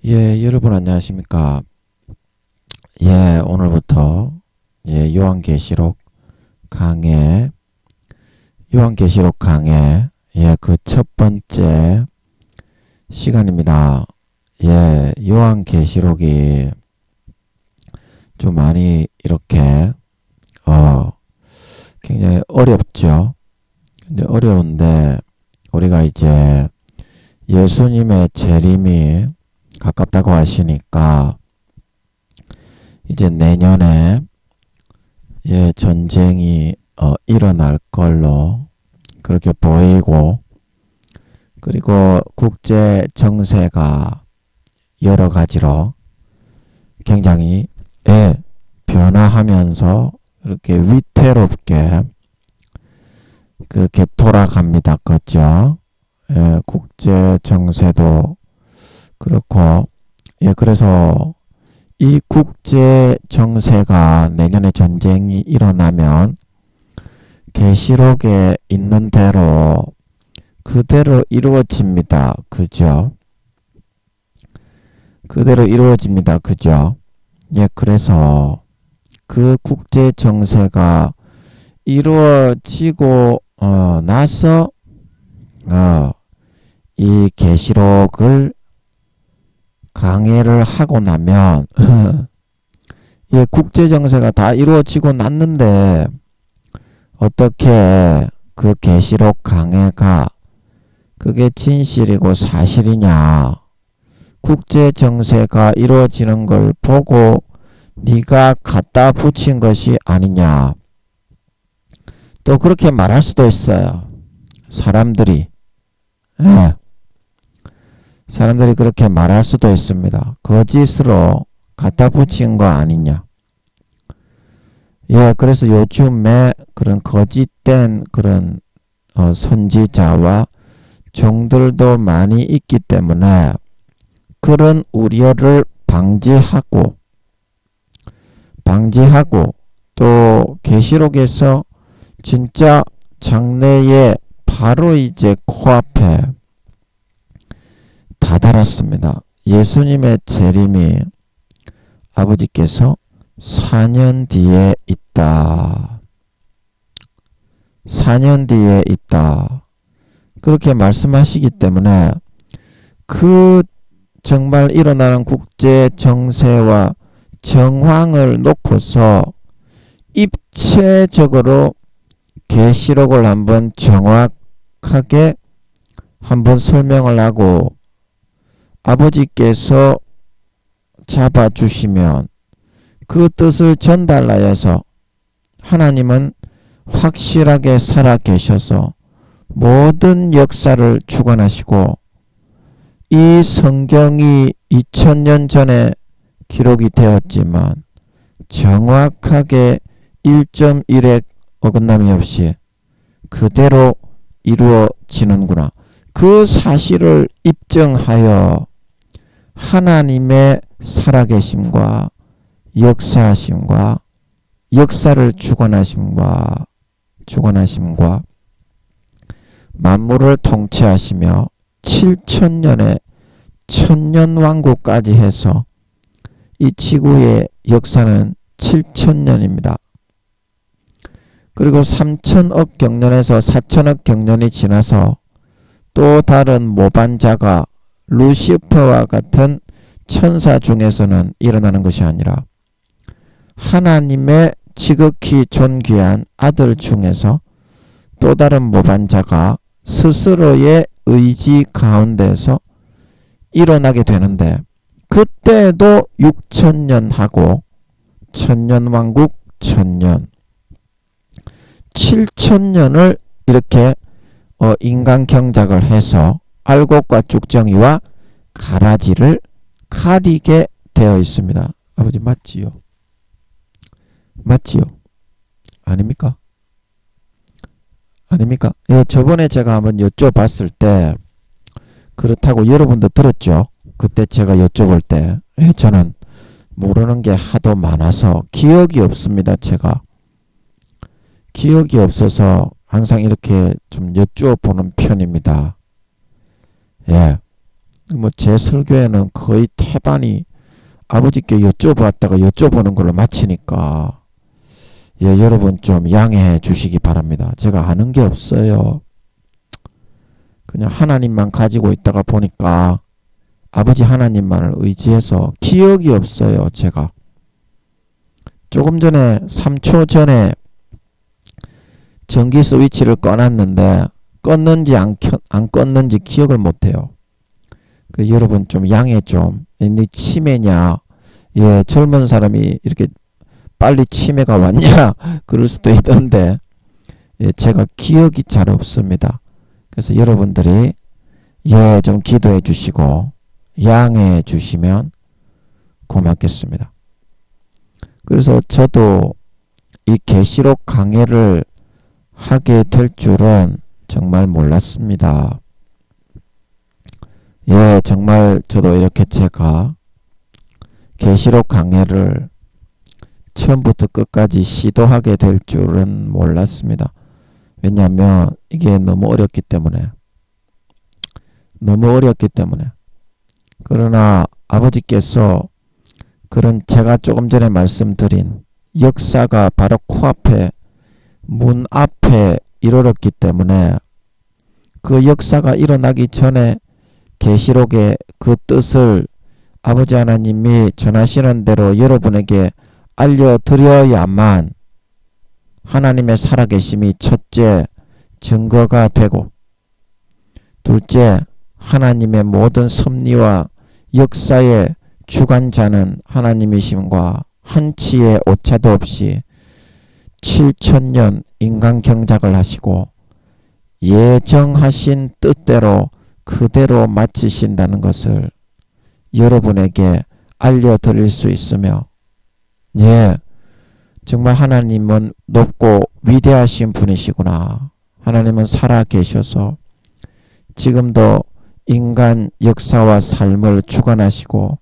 여러분 안녕하십니까? 오늘부터 요한계시록 강해 그 첫 번째 시간입니다. 요한계시록이 좀 많이 이렇게 굉장히 어렵죠. 근데 어려운데 우리가 이제 예수님의 재림이 가깝다고 하시니까 이제 내년에 전쟁이 일어날 걸로 그렇게 보이고, 그리고 국제 정세가 여러 가지로 굉장히 변화하면서 이렇게 위태롭게 그렇게 돌아갑니다. 그죠? 국제 정세도 그렇고, 그래서 이 국제 정세가 내년에 전쟁이 일어나면 계시록에 있는 대로 그대로 이루어집니다. 그죠? 그대로 이루어집니다. 그죠? 그래서 그 국제 정세가 이루어지고 나서 이 계시록을 강해를 하고 나면 국제 정세가 다 이루어지고 났는데 어떻게 그 계시록 강해가 그게 진실이고 사실이냐? 국제 정세가 이루어지는 걸 보고 네가 갖다 붙인 것이 아니냐? 또 그렇게 말할 수도 있어요. 사람들이 그렇게 말할 수도 있습니다. 거짓으로 갖다 붙인 거 아니냐. 그래서 요즘에 그런 거짓된 그런 선지자와 종들도 많이 있기 때문에 그런 우려를 방지하고 또 계시록에서 진짜 장래에 바로 이제 코앞에 다다랐습니다. 예수님의 재림이 아버지께서 4년 뒤에 있다. 4년 뒤에 있다. 그렇게 말씀하시기 때문에 그 정말 일어나는 국제 정세와 정황을 놓고서 입체적으로 계시록을 한번 정확하게 한번 설명을 하고 아버지께서 잡아주시면 그 뜻을 전달하여서 하나님은 확실하게 살아계셔서 모든 역사를 주관하시고 이 성경이 2000년 전에 기록이 되었지만 정확하게 1.1의 어긋남이 없이 그대로 이루어지는구나. 그 사실을 입증하여 하나님의 살아계심과 역사하심과 역사를 주관하심과 만물을 통치하시며 7천년의 천년왕국까지 해서 이 지구의 역사는 7천년입니다. 그리고 3천억 경년에서 4천억 경년이 지나서 또 다른 모반자가 루시퍼와 같은 천사 중에서는 일어나는 것이 아니라 하나님의 지극히 존귀한 아들 중에서 또 다른 모반자가 스스로의 의지 가운데서 일어나게 되는데, 그때도 6천년 하고 천년왕국 1000년 7천년을 이렇게 인간 경작을 해서 알곡과 쭉정이와 가라지를 가리게 되어 있습니다. 아버지 맞지요? 맞지요? 아닙니까? 저번에 제가 한번 여쭤봤을 때 그렇다고 여러분도 들었죠? 그때 제가 여쭤볼 때 저는 모르는 게 하도 많아서 기억이 없습니다. 제가 기억이 없어서 항상 이렇게 좀 여쭈어 보는 편입니다. 뭐 제 설교에는 거의 태반이 아버지께 여쭤봤다가 여쭤보는 걸로 마치니까 예, 여러분 좀 양해해 주시기 바랍니다. 제가 아는 게 없어요. 그냥 하나님만 가지고 있다가 보니까 아버지 하나님만을 의지해서 기억이 없어요. 제가 조금 전에 3초 전에 전기 스위치를 꺼놨는데 껐는지 안 껐는지 기억을 못해요. 그 여러분 좀 양해 좀. 네 치매냐? 예, 젊은 사람이 이렇게 빨리 치매가 왔냐? 그럴 수도 있던데 예, 제가 기억이 잘 없습니다. 그래서 여러분들이 예, 좀 기도해 주시고 양해해 주시면 고맙겠습니다. 그래서 저도 이 계시록 강해를 하게 될 줄은 정말 몰랐습니다. 예, 정말 저도 이렇게 제가 계시록 강해를 처음부터 끝까지 시도하게 될 줄은 몰랐습니다. 왜냐하면 이게 너무 어렵기 때문에. 그러나 아버지께서 그런 제가 조금 전에 말씀드린 역사가 바로 코앞에 문 앞에 이르렀기 때문에 그 역사가 일어나기 전에 계시록의 그 뜻을 아버지 하나님이 전하시는 대로 여러분에게 알려드려야만 하나님의 살아계심이 첫째 증거가 되고, 둘째 하나님의 모든 섭리와 역사의 주관자는 하나님이심과 한치의 오차도 없이 7,000년 인간 경작을 하시고 예정하신 뜻대로 그대로 마치신다는 것을 여러분에게 알려드릴 수 있으며, 예, 정말 하나님은 높고 위대하신 분이시구나. 하나님은 살아계셔서 지금도 인간 역사와 삶을 주관하시고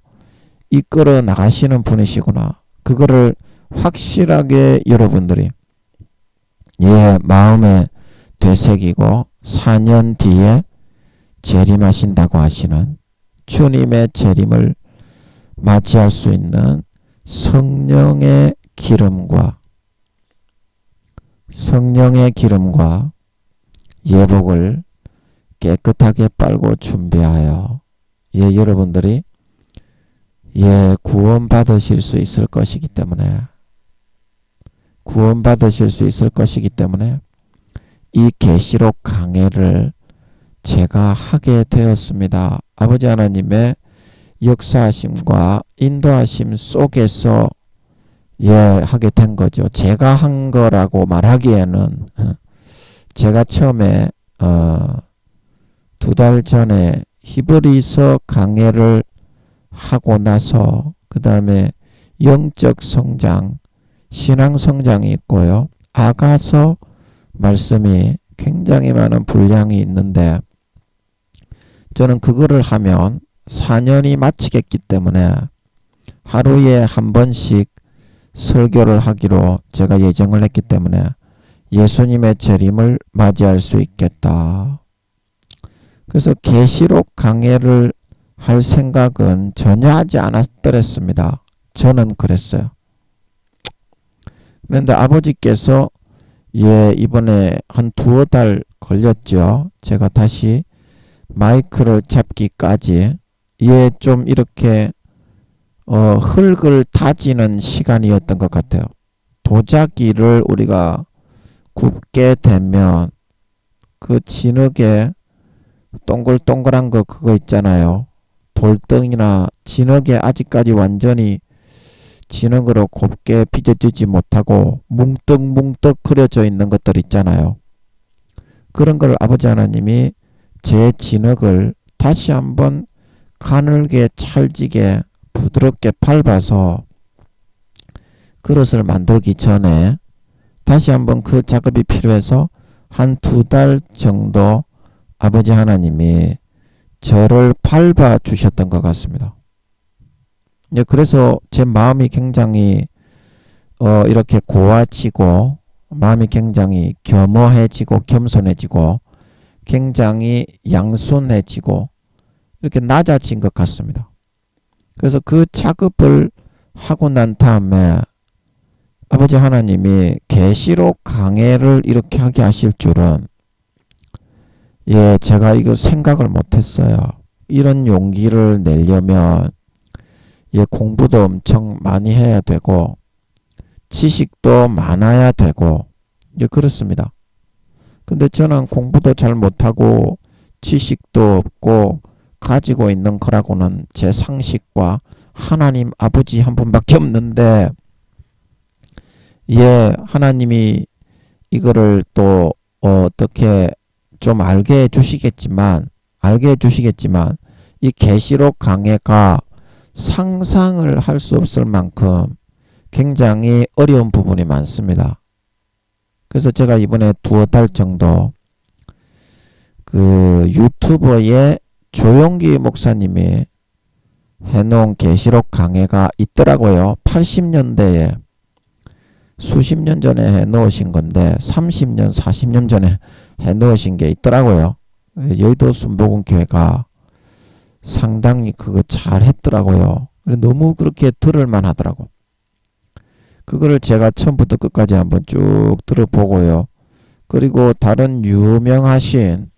이끌어 나가시는 분이시구나. 그거를 확실하게 여러분들이 예, 마음에 되새기고 4년 뒤에 재림하신다고 하시는 주님의 재림을 맞이할 수 있는 성령의 기름과 예복을 깨끗하게 빨고 준비하여 예, 여러분들이 예, 구원 받으실 수 있을 것이기 때문에 이 계시록 강해를 제가 하게 되었습니다. 아버지 하나님의 역사하심과 인도하심 속에서 예, 하게 된 거죠. 제가 한 거라고 말하기에는 제가 처음에 2달 전에 히브리서 강해를 하고 나서 그 다음에 영적 성장, 신앙 성장이 있고요. 아가서 말씀이 굉장히 많은 분량이 있는데 저는 그거를 하면 4년이 마치겠기 때문에 하루에 한 번씩 설교를 하기로 제가 예정을 했기 때문에 예수님의 재림을 맞이할 수 있겠다. 그래서 계시록 강해를 할 생각은 전혀 하지 않았더랬습니다. 저는 그랬어요. 그런데 아버지께서 예, 이번에 한 2달 걸렸죠. 제가 다시 마이크를 잡기까지 예, 좀 이렇게 흙을 다지는 시간이었던 것 같아요. 도자기를 우리가 굽게 되면 그 진흙에 동글동글한 거 그거 있잖아요. 돌덩이나 진흙에 아직까지 완전히 진흙으로 곱게 빚어지지 못하고 뭉떡뭉떡 그려져 있는 것들 있잖아요. 그런 걸 아버지 하나님이 제 진흙을 다시 한번 가늘게 찰지게 부드럽게 밟아서 그릇을 만들기 전에 다시 한번 그 작업이 필요해서 한 2달 정도 아버지 하나님이 저를 밟아 주셨던 것 같습니다. 예, 그래서 제 마음이 굉장히 이렇게 고와지고 마음이 굉장히 겸허해지고 겸손해지고 굉장히 양순해지고 이렇게 낮아진 것 같습니다. 그래서 그 작업을 하고 난 다음에 아버지 하나님이 계시록 강해를 이렇게 하게 하실 줄은 제가 이거 생각을 못했어요. 이런 용기를 내려면 공부도 엄청 많이 해야 되고 지식도 많아야 되고 그렇습니다. 근데 저는 공부도 잘 못하고 지식도 없고 가지고 있는 거라고는 제 상식과 하나님 아버지 한 분밖에 없는데 하나님이 이거를 또 어떻게 좀 알게 해주시겠지만 이 계시록 강해가 상상을 할 수 없을 만큼 굉장히 어려운 부분이 많습니다. 그래서 제가 이번에 2달 정도 그 유튜버의 조용기 목사님이 해놓은 계시록 강해가 있더라고요. 80년대에 수십 년 전에 해놓으신 건데 30년 40년 전에 해놓으신 게 있더라고요. 여의도 순복음교회가 상당히 그거 잘 했더라고요. 너무 그렇게 들을만 하더라고. 그거를 제가 처음부터 끝까지 한번 쭉 들어보고요. 그리고 다른 유명하신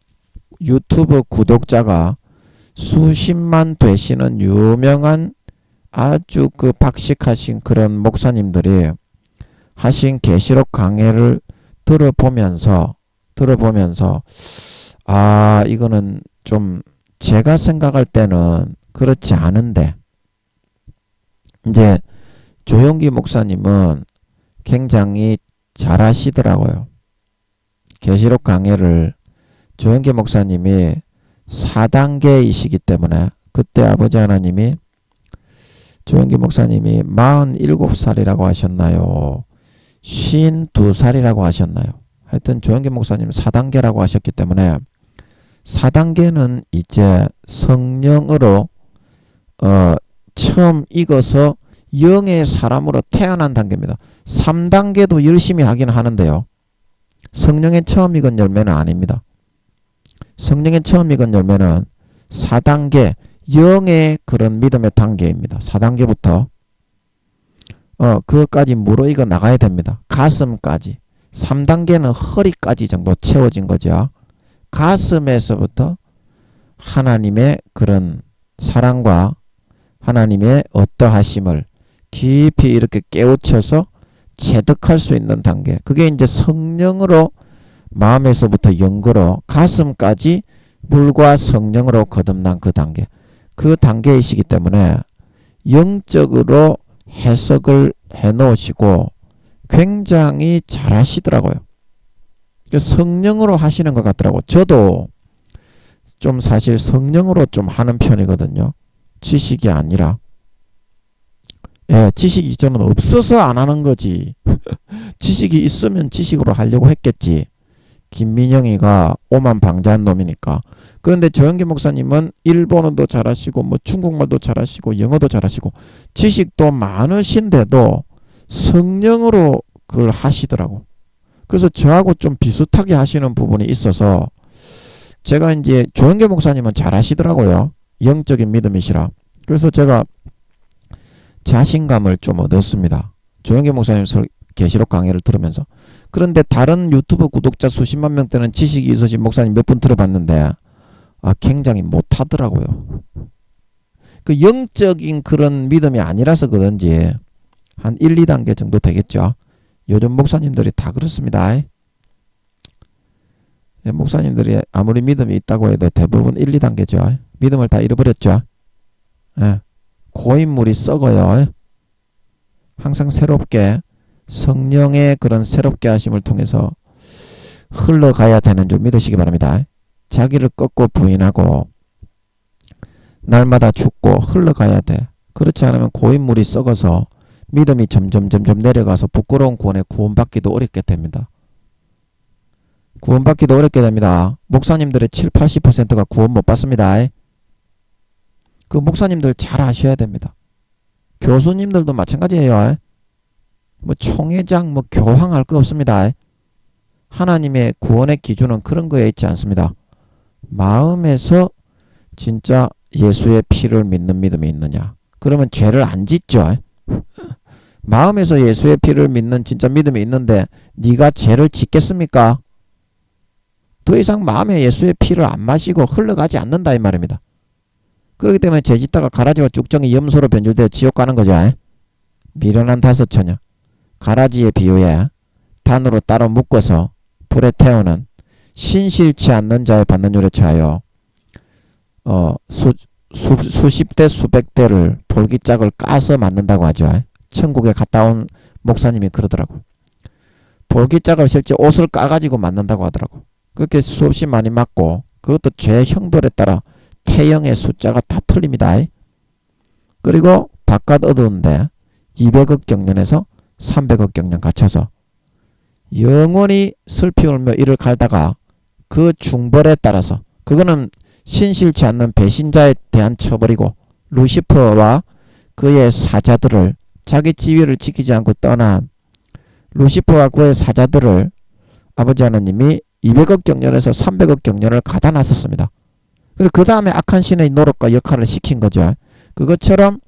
유튜브 구독자가 수십만 되시는 유명한 아주 그 박식하신 그런 목사님들이 하신 계시록 강해를 들어보면서 이거는 좀 제가 생각할 때는 그렇지 않은데 이제 조용기 목사님은 굉장히 잘하시더라고요. 계시록 강해를 조용기 목사님이 4단계이시기 때문에 그때 아버지 하나님이 조용기 목사님이 47살이라고 하셨나요? 52살이라고 하셨나요? 하여튼 조용기 목사님 4단계라고 하셨기 때문에 4단계는 이제 성령으로 처음 익어서 영의 사람으로 태어난 단계입니다. 3단계도 열심히 하긴 하는데요. 성령의 처음 익은 열매는 아닙니다. 성령의 처음 익은 열매는 4단계 영의 그런 믿음의 단계입니다. 4단계부터 그것까지 무르익어 나가야 됩니다. 가슴까지. 3단계는 허리까지 정도 채워진 거죠. 가슴에서부터 하나님의 그런 사랑과 하나님의 어떠하심을 깊이 이렇게 깨우쳐서 체득할 수 있는 단계. 그게 이제 성령으로 마음에서부터 영으로 가슴까지 물과 성령으로 거듭난 그 단계. 그 단계이시기 때문에 영적으로 해석을 해놓으시고 굉장히 잘하시더라고요. 성령으로 하시는 것 같더라고. 저도 좀 사실 성령으로 좀 하는 편이거든요. 지식이 아니라. 지식이 저는 없어서 안 하는 거지. 지식이 있으면 지식으로 하려고 했겠지. 김민영이가 오만방자한 놈이니까. 그런데 조영기 목사님은 일본어도 잘하시고 뭐 중국말도 잘하시고 영어도 잘하시고 지식도 많으신데도 성령으로 그걸 하시더라고. 그래서 저하고 좀 비슷하게 하시는 부분이 있어서 제가 이제 조영기 목사님은 잘하시더라고요. 영적인 믿음이시라. 그래서 제가 자신감을 좀 얻었습니다. 조영기 목사님 계시록 강해를 들으면서. 그런데 다른 유튜브 구독자 수십만 명대는 지식이 있으신 목사님 몇 분 들어봤는데 굉장히 못하더라고요. 그 영적인 그런 믿음이 아니라서 그런지 한 1, 2단계 정도 되겠죠. 요즘 목사님들이 다 그렇습니다. 목사님들이 아무리 믿음이 있다고 해도 대부분 1, 2단계죠. 믿음을 다 잃어버렸죠. 고인물이 썩어요. 항상 새롭게 성령의 그런 새롭게 하심을 통해서 흘러가야 되는 줄 믿으시기 바랍니다. 자기를 꺾고 부인하고 날마다 죽고 흘러가야 돼. 그렇지 않으면 고인물이 썩어서 믿음이 점점 내려가서 부끄러운 구원에 구원받기도 어렵게 됩니다. 구원받기도 어렵게 됩니다. 목사님들의 7, 80%가 구원 못 받습니다. 그 목사님들 잘 아셔야 됩니다. 교수님들도 마찬가지예요. 뭐 총회장 뭐 교황할 거 없습니다. 하나님의 구원의 기준은 그런 거에 있지 않습니다. 마음에서 진짜 예수의 피를 믿는 믿음이 있느냐? 그러면 죄를 안 짓죠. 마음에서 예수의 피를 믿는 진짜 믿음이 있는데 네가 죄를 짓겠습니까? 더 이상 마음에 예수의 피를 안 마시고 흘러가지 않는다 이 말입니다. 그렇기 때문에 죄 짓다가 가라지와 쭉정이 염소로 변질되어 지옥 가는 거죠. 미련한 다섯처녀 가라지의 비유에 단으로 따로 묶어서 불에 태우는 신실치 않는 자의 받는 유래 처하여 수십 대 수백 대를 볼기짝을 까서 맞는다고 하죠. 천국에 갔다 온 목사님이 그러더라고. 볼기짝을 실제 옷을 까가지고 맞는다고 하더라고. 그렇게 수없이 많이 맞고 그것도 죄 형벌에 따라 태형의 숫자가 다 틀립니다. 그리고 바깥 어두운데 200억 경년에서 300억 경년 갇혀서 영원히 슬피 울며 이를 갈다가 그 중벌에 따라서 그거는 신실치 않는 배신자에 대한 처벌이고 루시퍼와 그의 사자들을 자기 지위를 지키지 않고 떠난 루시퍼와 그의 사자들을 아버지 하나님이 200억 경년에서 300억 경년을 가다 놨었습니다. 그리고 그 다음에 악한 신의 노릇과 역할을 시킨 거죠. 그것처럼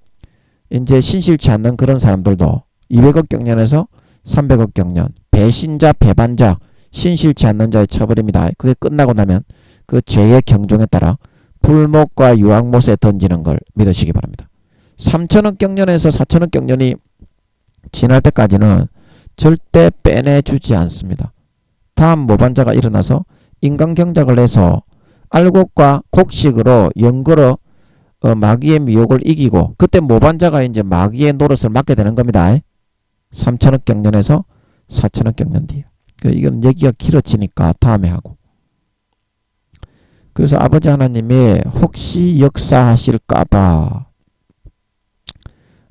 이제 신실치 않는 그런 사람들도 200억 경년에서 300억 경년 배신자 배반자 신실치 않는 자의 처벌입니다. 그게 끝나고 나면 그 죄의 경종에 따라 불못과 유황못에 던지는 걸 믿으시기 바랍니다. 3천억 경년에서 4천억 경년이 지날 때까지는 절대 빼내주지 않습니다. 다음 모반자가 일어나서 인간경작을 해서 알곡과 곡식으로 연거로 마귀의 미혹을 이기고 그때 모반자가 이제 마귀의 노릇을 맡게 되는 겁니다. 3천억 경년에서 4천억 경년 뒤에. 이건 얘기가 길어지니까 다음에 하고. 그래서 아버지 하나님이 혹시 역사하실까봐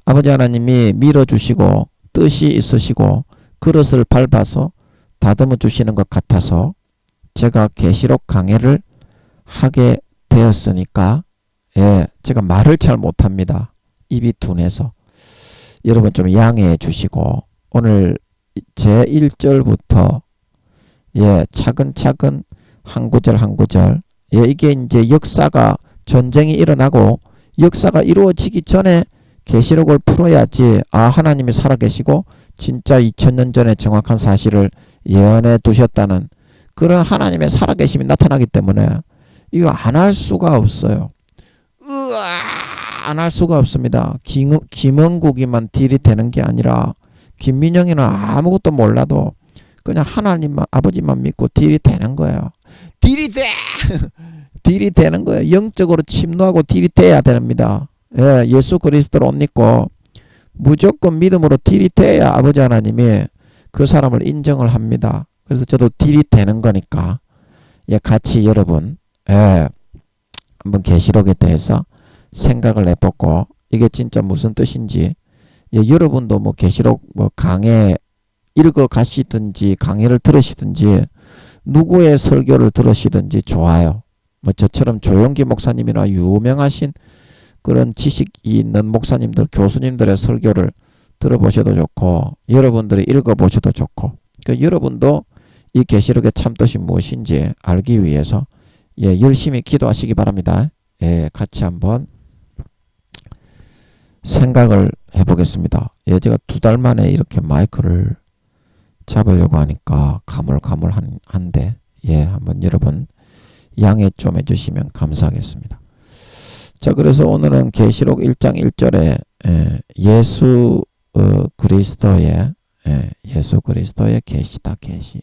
아버지 하나님이 밀어주시고 뜻이 있으시고 그릇을 밟아서 다듬어 주시는 것 같아서 제가 계시록 강해를 하게 되었으니까 제가 말을 잘 못합니다. 입이 둔해서 여러분 좀 양해해 주시고 오늘 제 1절부터 차근차근 한 구절 한 구절 이게 이제 역사가 전쟁이 일어나고 역사가 이루어지기 전에 계시록을 풀어야지 하나님이 살아계시고 진짜 2000년 전에 정확한 사실을 예언해 두셨다는 그런 하나님의 살아계심이 나타나기 때문에 이거 안 할 수가 없어요. 안 할 수가 없습니다. 김원국이만 딜이 되는 게 아니라 김민영이는 아무것도 몰라도 그냥 하나님만 아버지만 믿고 딜이 되는 거예요. 딜이 돼! 딜이 되는 거예요. 영적으로 침노하고 딜이 돼야 됩니다. 예수 그리스도를 옷 입고 무조건 믿음으로 딜이 돼야 아버지 하나님이 그 사람을 인정을 합니다. 그래서 저도 딜이 되는 거니까 같이 여러분 한번 계시록에 대해서 생각을 해보고 이게 진짜 무슨 뜻인지 여러분도 뭐 계시록 강해 읽어 가시든지 강의를 들으시든지 누구의 설교를 들으시든지 좋아요. 저처럼 조용기 목사님이나 유명하신 그런 지식이 있는 목사님들 교수님들의 설교를 들어보셔도 좋고 여러분들이 읽어보셔도 좋고 여러분도 이 계시록의 참뜻이 무엇인지 알기 위해서 열심히 기도하시기 바랍니다. 같이 한번 생각을 해보겠습니다. 제가 2달 만에 이렇게 마이크를 잡으려고 하니까 가물가물한데 한번 여러분 양해 좀 해주시면 감사하겠습니다. 자, 그래서 오늘은 계시록 1장 1절에 예수 그리스도의 계시다 계시.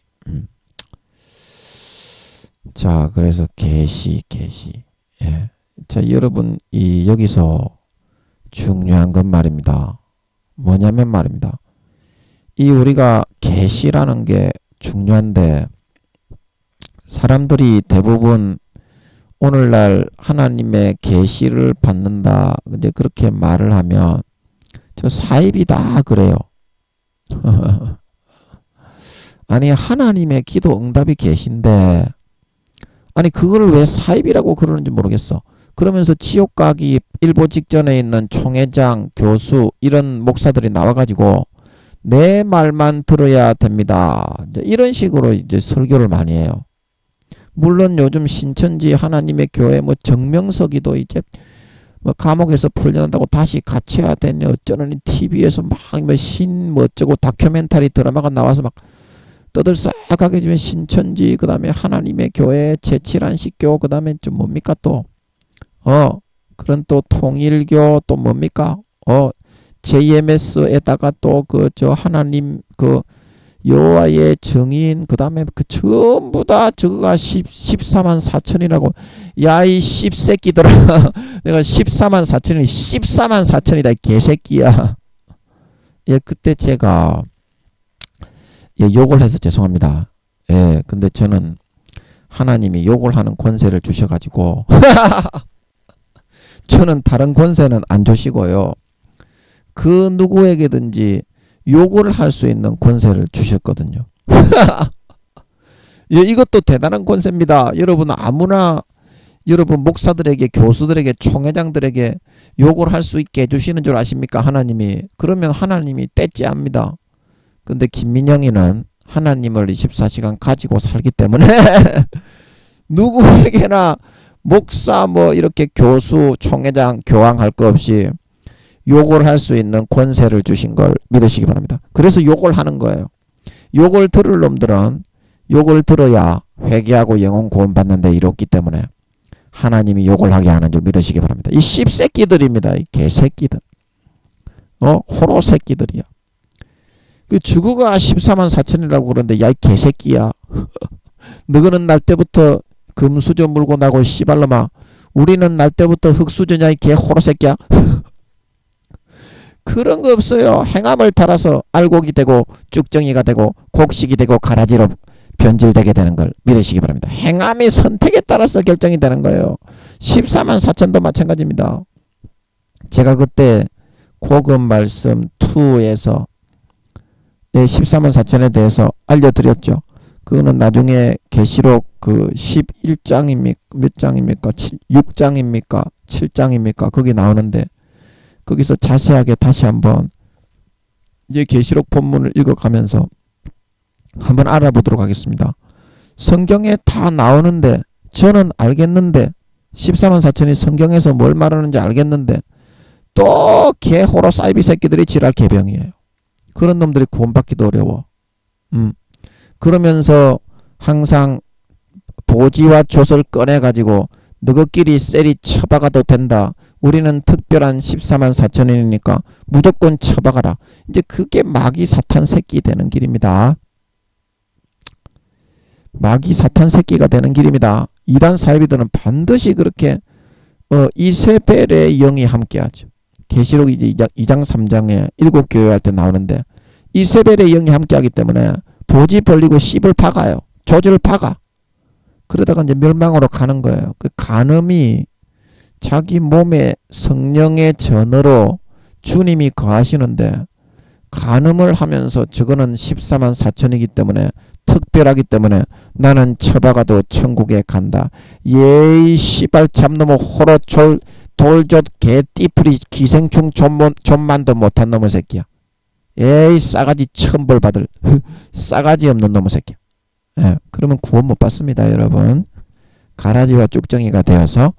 자, 그래서 계시. 자, 여러분 여기서 중요한 건 말입니다. 뭐냐면 말입니다. 이 우리가 계시라는 게 중요한데 사람들이 대부분 오늘날 하나님의 계시를 받는다 근데 그렇게 말을 하면 저 사입이다 그래요. 아니 하나님의 기도 응답이 계신데 아니 그걸 왜 사입이라고 그러는지 모르겠어. 그러면서 지옥 가기 일보 직전에 있는 총회장, 교수 이런 목사들이 나와가지고 내 말만 들어야 됩니다. 이런 식으로 이제 설교를 많이 해요. 물론 요즘 신천지 하나님의 교회 정명석이도 이제 뭐 감옥에서 풀려난다고 다시 갇혀야 되니 어쩌느니 TV에서 막 뭐 어쩌고 다큐멘터리 드라마가 나와서 막 떠들썩하게 지면 신천지 그다음에 하나님의 교회 제7안식교 그다음에 좀 뭡니까 또 그런 또 통일교 또 뭡니까 JMS에다가 또 그 저 하나님 그 여호와의 증인 그다음에 그 전부 다 저거가 14만 4천이라고 야 이 씹새끼들아 내가 14만 4천이 14만 4천이다 개새끼야. 예 그때 제가 욕을 해서 죄송합니다. 예 근데 저는 하나님이 욕을 하는 권세를 주셔가지고 저는 다른 권세는 안 주시고요. 그 누구에게든지 욕을 할 수 있는 권세를 주셨거든요. 예, 이것도 대단한 권세입니다. 여러분 아무나 여러분 목사들에게 교수들에게 총회장들에게 욕을 할 수 있게 해주시는 줄 아십니까? 하나님이. 그러면 하나님이 떼찌합니다. 근데 김민영이는 하나님을 24시간 가지고 살기 때문에 누구에게나 목사 뭐 이렇게 교수 총회장 교황 할 거 없이 욕을 할 수 있는 권세를 주신 걸 믿으시기 바랍니다. 그래서 욕을 하는 거예요. 욕을 들을 놈들은 욕을 들어야 회개하고 영혼 구원 받는데 이렇기 때문에 하나님이 욕을 하게 하는 줄 믿으시기 바랍니다. 이 씹새끼들입니다. 이 개새끼들. 호로 새끼들이야. 그 주구가 14만 4천이라고 그러는데 야 이 개새끼야. 너는 날 때부터 금수저 물고 나고 씨발놈아. 우리는 날 때부터 흙수저냐 이 개 호로 새끼야. 그런 거 없어요. 행함을 따라서 알곡이 되고 쭉정이가 되고 곡식이 되고 가라지로 변질되게 되는 걸 믿으시기 바랍니다. 행함이 선택에 따라서 결정이 되는 거예요. 14만 4천도 마찬가지입니다. 제가 그때 고급 말씀 2에서 14만 4천에 대해서 알려드렸죠. 그거는 나중에 계시록 그 11장입니까? 몇 장입니까? 6장입니까? 7장입니까? 거기 나오는데 거기서 자세하게 다시 한번 이제 계시록 본문을 읽어가면서 한번 알아보도록 하겠습니다. 성경에 다 나오는데 저는 알겠는데 14만 4천이 성경에서 뭘 말하는지 알겠는데 또 개호로 사이비 새끼들이 지랄 개병이에요. 그런 놈들이 구원받기도 어려워. 그러면서 항상 보지와 돛을 꺼내가지고 너희끼리 셀이 쳐박아도 된다. 우리는 특별한 14만 4천인이니까 무조건 쳐박아라. 이제 그게 마귀 사탄 새끼 되는 길입니다. 마귀 사탄 새끼가 되는 길입니다. 이단 사이비들은 반드시 그렇게 이세벨의 영이 함께하죠. 계시록 2장 3장에 7교회 할 때 나오는데 이세벨의 영이 함께하기 때문에 보지 벌리고 씹을 박아요. 조질 박아. 그러다가 이제 멸망으로 가는 거예요. 그 간음이 자기 몸에 성령의 전으로 주님이 거하시는데 간음을 하면서 저거는 14만 4천이기 때문에 특별하기 때문에 나는 처박아도 천국에 간다. 예이 씨발 잡놈의 호로 돌젖 개띠풀이 기생충 존만도 못한 놈의 새끼야. 에이 싸가지 천벌 받을 싸가지 없는 놈의 새끼야. 예, 그러면 구원 못 받습니다. 여러분. 가라지와 쭉정이가 되어서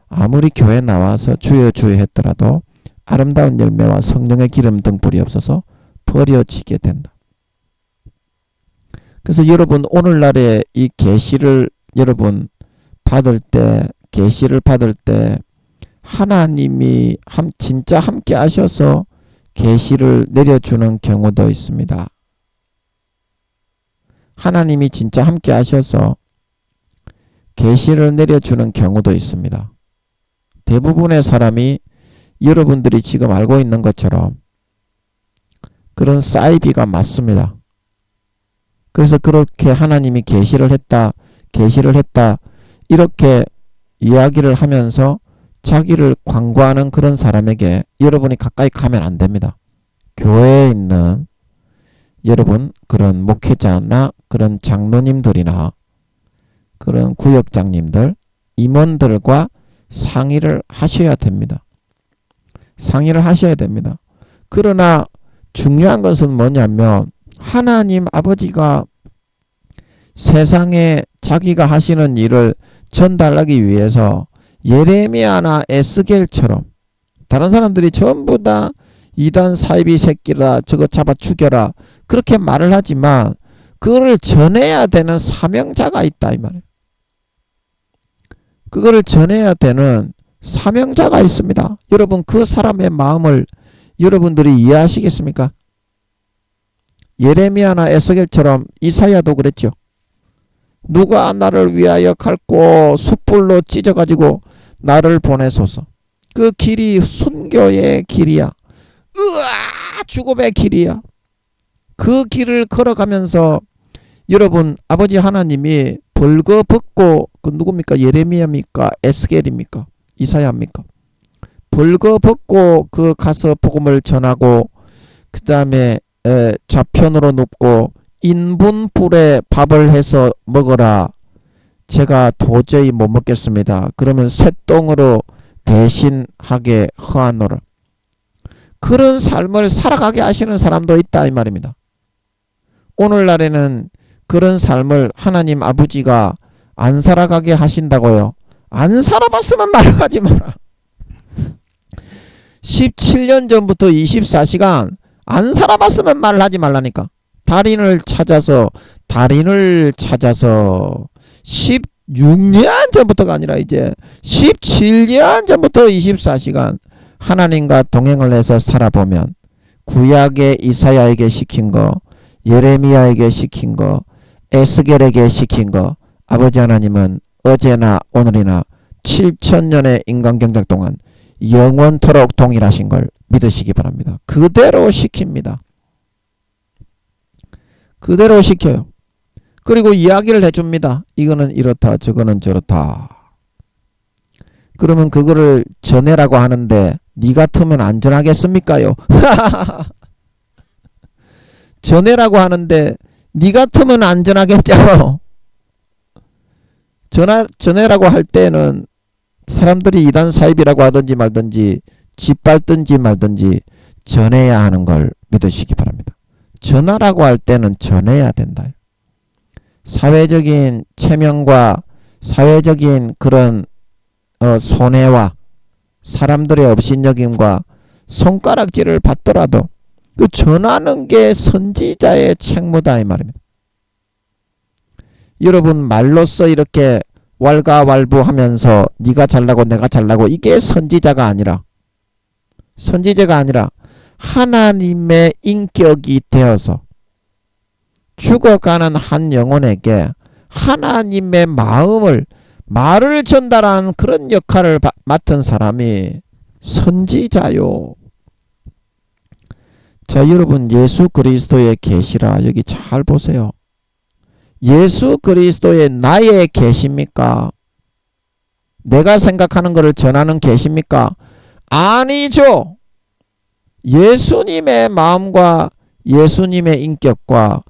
아무리 교회 나와서 주여 주여 했더라도 아름다운 열매와 성령의 기름 등불이 없어서 버려지게 된다. 그래서 여러분 오늘날에 이 계시를 여러분 받을 때 계시를 받을 때 하나님이 진짜 함께 하셔서 계시를 내려주는 경우도 있습니다. 하나님이 진짜 함께 하셔서 계시를 내려주는 경우도 있습니다. 대부분의 사람이 여러분들이 지금 알고 있는 것처럼 그런 사이비가 맞습니다. 그래서 그렇게 하나님이 계시를 했다 이렇게 이야기를 하면서 자기를 광고하는 그런 사람에게 여러분이 가까이 가면 안 됩니다. 교회에 있는 여러분 그런 목회자나 그런 장로님들이나 그런 구역장님들 임원들과 상의를 하셔야 됩니다. 상의를 하셔야 됩니다. 그러나 중요한 것은 뭐냐면 하나님 아버지가 세상에 자기가 하시는 일을 전달하기 위해서 예레미야나 에스겔처럼 다른 사람들이 전부 다 이단 사이비 새끼라 저거 잡아 죽여라 그렇게 말을 하지만 그거를 전해야 되는 사명자가 있다 이 말이에요. 그거를 전해야 되는 사명자가 있습니다. 여러분 그 사람의 마음을 여러분들이 이해하시겠습니까? 예레미야나 에스겔처럼 이사야도 그랬죠. 누가 나를 위하여 갈고 숯불로 찢어가지고 나를 보내소서. 그 길이 순교의 길이야. 으아 죽음의 길이야. 그 길을 걸어가면서 여러분 아버지 하나님이 벌거벗고 그 누굽니까? 예레미야입니까? 에스겔입니까? 이사야입니까? 벌거벗고 그 가서 복음을 전하고 그 다음에 좌편으로 눕고 인분불에 밥을 해서 먹어라. 제가 도저히 못 먹겠습니다. 그러면 쇠똥으로 대신하게 허하노라. 그런 삶을 살아가게 하시는 사람도 있다 이 말입니다. 오늘날에는 그런 삶을 하나님 아버지가 안 살아가게 하신다고요. 안 살아봤으면 말하지 마라. 17년 전부터 24시간 안 살아봤으면 말을 하지 말라니까. 달인을 찾아서 16년 전부터가 아니라 이제 17년 전부터 24시간 하나님과 동행을 해서 살아보면 구약의 이사야에게 시킨 거, 예레미야에게 시킨 거, 에스겔에게 시킨 거 아버지 하나님은 어제나 오늘이나 7천년의 인간경작 동안 영원토록 동일하신 걸 믿으시기 바랍니다. 그대로 시킵니다. 그대로 시켜요. 그리고 이야기를 해줍니다. 이거는 이렇다 저거는 저렇다. 그러면 그거를 전해라고 하는데 니 같으면 안 전하겠습니까요? 전해라고 하는데 니 같으면 안 전하겠죠. 전해라고 할 때는 사람들이 이단 사입이라고 하든지 말든지 짓밟든지 말든지 전해야 하는 걸 믿으시기 바랍니다. 전하라고 할 때는 전해야 된다. 사회적인 체면과 사회적인 그런 손해와 사람들의 업신여김과 손가락질을 받더라도 그 전하는 게 선지자의 책무다 이 말입니다. 여러분 말로써 이렇게 왈가왈부하면서 네가 잘나고 내가 잘나고 이게 선지자가 아니라 하나님의 인격이 되어서 죽어가는 한 영혼에게 하나님의 말을 전달하는 그런 역할을 맡은 사람이 선지자요. 자, 여러분 예수 그리스도의 계시라 여기 잘 보세요. 예수 그리스도의 나의 계십니까? 내가 생각하는 것을 전하는 계십니까? 아니죠. 예수님의 마음과 예수님의 인격과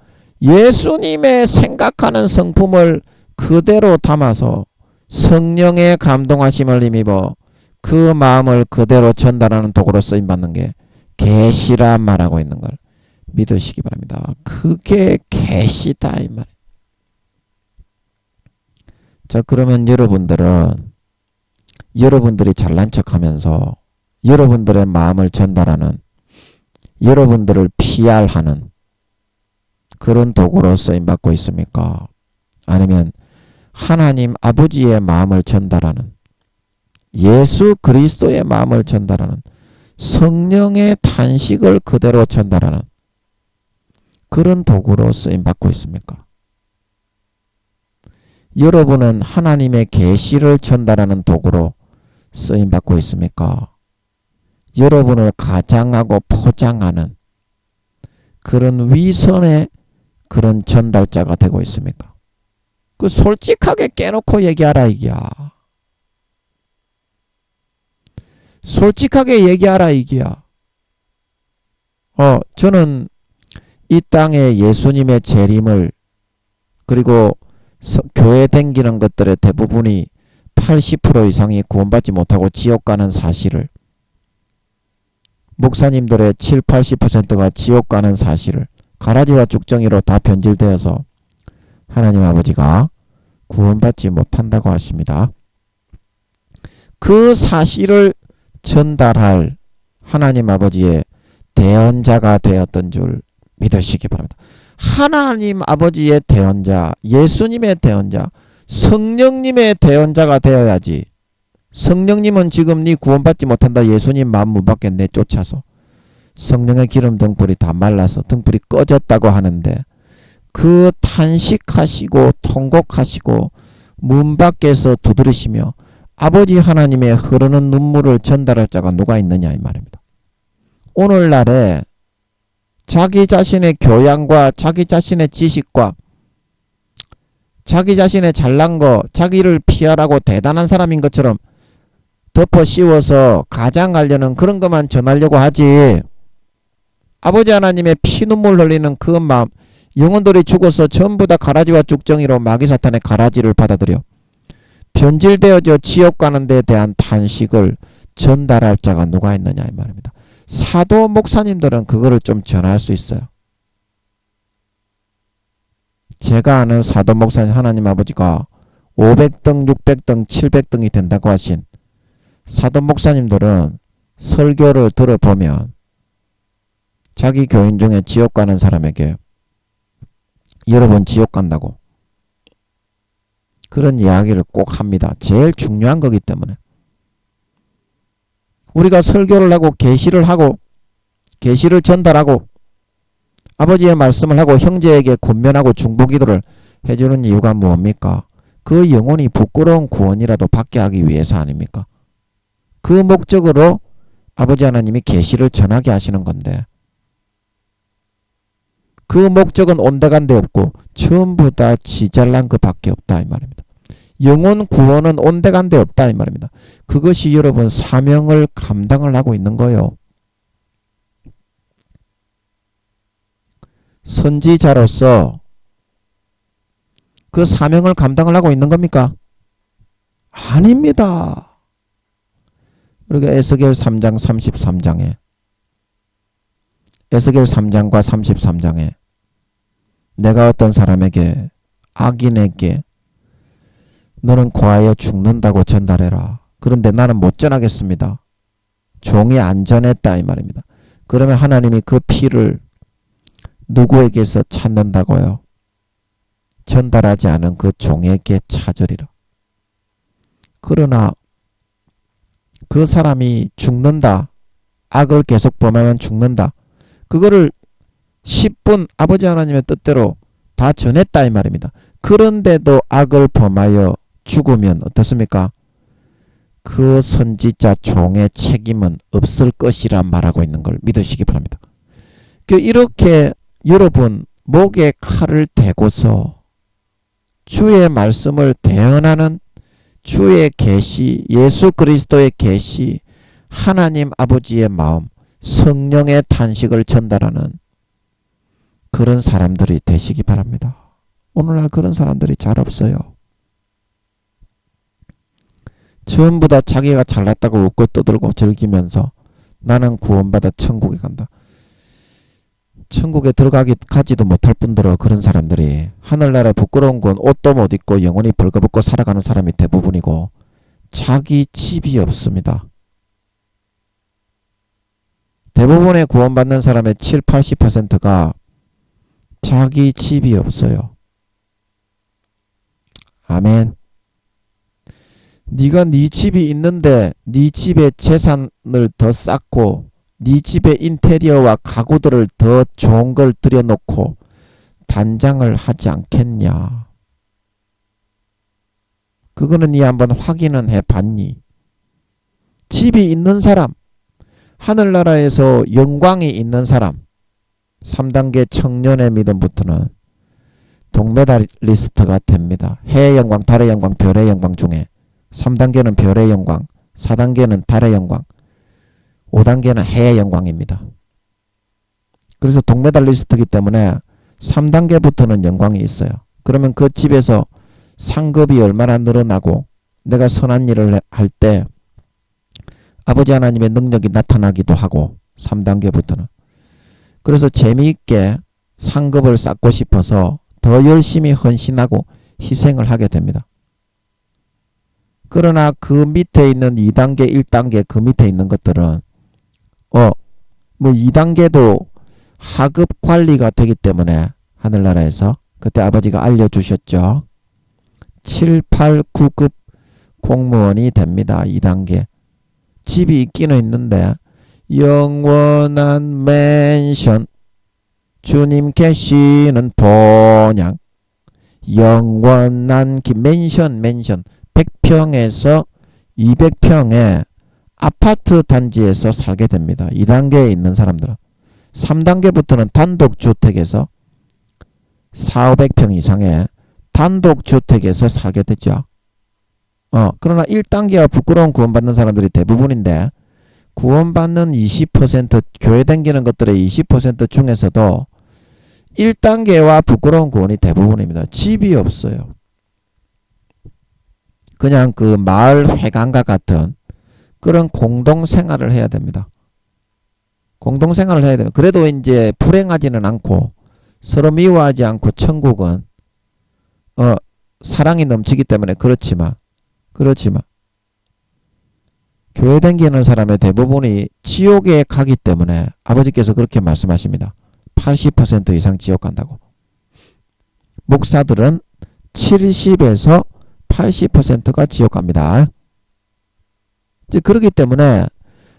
예수님의 생각하는 성품을 그대로 담아서 성령의 감동하심을 힘입어 그 마음을 그대로 전달하는 도구로 쓰임받는 게 계시라 말하고 있는 걸 믿으시기 바랍니다. 그게 계시다 이 말. 자, 그러면 여러분들이 잘난 척하면서 여러분들의 마음을 전달하는 여러분들을 PR하는 그런 도구로 쓰임받고 있습니까? 아니면 하나님 아버지의 마음을 전달하는 예수 그리스도의 마음을 전달하는 성령의 탄식을 그대로 전달하는 그런 도구로 쓰임받고 있습니까? 여러분은 하나님의 계시를 전달하는 도구로 쓰임받고 있습니까? 여러분을 가장하고 포장하는 그런 위선의 그런 전달자가 되고 있습니까? 그 솔직하게 깨놓고 얘기하라 이기야. 솔직하게 얘기하라 이기야. 저는 이 땅에 예수님의 재림을 그리고 교회 댕기는 것들의 대부분이 80% 이상이 구원받지 못하고 지옥 가는 사실을 목사님들의 7, 80%가 지옥 가는 사실을 가라지와 죽정이로 다 변질되어서 하나님 아버지가 구원받지 못한다고 하십니다. 그 사실을 전달할 하나님 아버지의 대언자가 되었던 줄 믿으시기 바랍니다. 하나님 아버지의 대언자, 예수님의 대언자, 성령님의 대언자가 되어야지. 성령님은 지금 네 구원받지 못한다. 예수님 마음 문 밖에 내쫓아서 성령의 기름 등불이 다 말라서 등불이 꺼졌다고 하는데, 그 탄식하시고 통곡하시고 문 밖에서 두드리시며 아버지 하나님의 흐르는 눈물을 전달할 자가 누가 있느냐 이 말입니다. 오늘날에 자기 자신의 교양과 자기 자신의 지식과 자기 자신의 잘난 거, 자기를 피하라고 대단한 사람인 것처럼 덮어 씌워서 가장하려는 그런 것만 전하려고 하지, 아버지 하나님의 피눈물 흘리는 그 마음, 영혼들이 죽어서 전부 다 가라지와 쭉정이로 마귀 사탄의 가라지를 받아들여 변질되어져 지옥 가는 데 대한 탄식을 전달할 자가 누가 있느냐 이 말입니다. 사도 목사님들은 그거를 좀 전할 수 있어요. 제가 아는 사도 목사님, 하나님 아버지가 500등, 600등, 700등이 된다고 하신 사도 목사님들은 설교를 들어보면 자기 교인 중에 지옥 가는 사람에게 여러분 지옥 간다고 그런 이야기를 꼭 합니다. 제일 중요한 거기 때문에. 우리가 설교를 하고 계시를 하고 계시를 전달하고 아버지의 말씀을 하고 형제에게 권면하고 중보기도를 해주는 이유가 뭡니까? 그 영혼이 부끄러운 구원이라도 받게 하기 위해서 아닙니까? 그 목적으로 아버지 하나님이 계시를 전하게 하시는 건데, 그 목적은 온데간데 없고 전부 다 지잘난 것밖에 없다 이 말입니다. 영혼 구원은 온데간데 없다 이 말입니다. 그것이 여러분 사명을 감당을 하고 있는 거예요. 선지자로서 그 사명을 감당을 하고 있는 겁니까? 아닙니다. 그러니까 에스겔 3장 33장에 에스겔 3장과 33장에 내가 어떤 사람에게, 악인에게 너는 고아에 죽는다고 전달해라. 그런데 나는 못 전하겠습니다. 종이 안 전했다 이 말입니다. 그러면 하나님이 그 피를 누구에게서 찾는다고요? 전달하지 않은 그 종에게 찾으리라. 그러나 그 사람이 죽는다, 악을 계속 범하면 죽는다, 그거를 10분 아버지 하나님의 뜻대로 다 전했다 이 말입니다. 그런데도 악을 범하여 죽으면 어떻습니까? 그 선지자 종의 책임은 없을 것이라 말하고 있는 걸 믿으시기 바랍니다. 이렇게 여러분 목에 칼을 대고서 주의 말씀을 대언하는 주의 계시, 예수 그리스도의 계시, 하나님 아버지의 마음, 성령의 탄식을 전달하는 그런 사람들이 되시기 바랍니다. 오늘날 그런 사람들이 잘 없어요. 전부 다 자기가 잘났다고 웃고 떠들고 즐기면서 나는 구원받아 천국에 간다. 천국에 가지도 못할 뿐더러 그런 사람들이 하늘나라에 부끄러운 건 옷도 못 입고 영원히 벌거벗고 살아가는 사람이 대부분이고 자기 집이 없습니다. 대부분의 구원받는 사람의 7, 80%가 자기 집이 없어요. 아멘. 네가 네 집이 있는데 네 집에 재산을 더 쌓고 네 집의 인테리어와 가구들을 더 좋은 걸 들여놓고 단장을 하지 않겠냐. 그거는 네 한번 확인은 해봤니? 집이 있는 사람, 하늘나라에서 영광이 있는 사람, 3단계 청년의 믿음부터는 동메달리스트가 됩니다. 해의 영광, 달의 영광, 별의 영광 중에 3단계는 별의 영광, 4단계는 달의 영광, 5단계는 해의 영광입니다. 그래서 동메달리스트이기 때문에 3단계부터는 영광이 있어요. 그러면 그 집에서 상급이 얼마나 늘어나고 내가 선한 일을 할 때 아버지 하나님의 능력이 나타나기도 하고 3단계부터는. 그래서 재미있게 상급을 쌓고 싶어서 더 열심히 헌신하고 희생을 하게 됩니다. 그러나 그 밑에 있는 2단계, 1단계 그 밑에 있는 것들은 뭐 2단계도 하급 관리가 되기 때문에 하늘나라에서 그때 아버지가 알려주셨죠. 7, 8, 9급 공무원이 됩니다. 2단계. 집이 있기는 있는데 영원한 맨션 주님 계시는 본향 영원한 맨션 100평에서 200평의 아파트 단지에서 살게 됩니다. 2단계에 있는 사람들은. 3단계부터는 단독주택에서 4, 500평 이상의 단독주택에서 살게 되죠. 그러나 1단계와 부끄러운 구원받는 사람들이 대부분인데 구원받는 20% 교회 다니는 것들의 20% 중에서도 1단계와 부끄러운 구원이 대부분입니다. 집이 없어요. 그냥 그 마을 회관과 같은 그런 공동생활을 해야 됩니다. 공동생활을 해야 됩니다. 그래도 이제 불행하지는 않고 서로 미워하지 않고 천국은 사랑이 넘치기 때문에 그렇지만 교회 다니는 사람의 대부분이 지옥에 가기 때문에 아버지께서 그렇게 말씀하십니다. 80% 이상 지옥 간다고. 목사들은 70에서 80%가 지옥 갑니다. 그렇기 때문에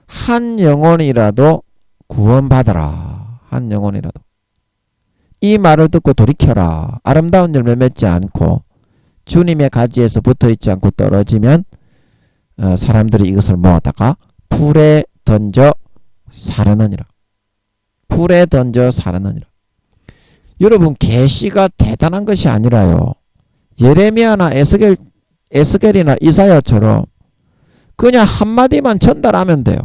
한 영혼이라도 구원받아라. 한 영혼이라도. 이 말을 듣고 돌이켜라. 아름다운 열매 맺지 않고 주님의 가지에서 붙어있지 않고 떨어지면 사람들이 이것을 모아다가 불에 던져 사르느니라. 불에 던져 사르느니라. 여러분 계시가 대단한 것이 아니라요. 예레미야나 에스겔이나 이사야처럼 그냥 한마디만 전달하면 돼요.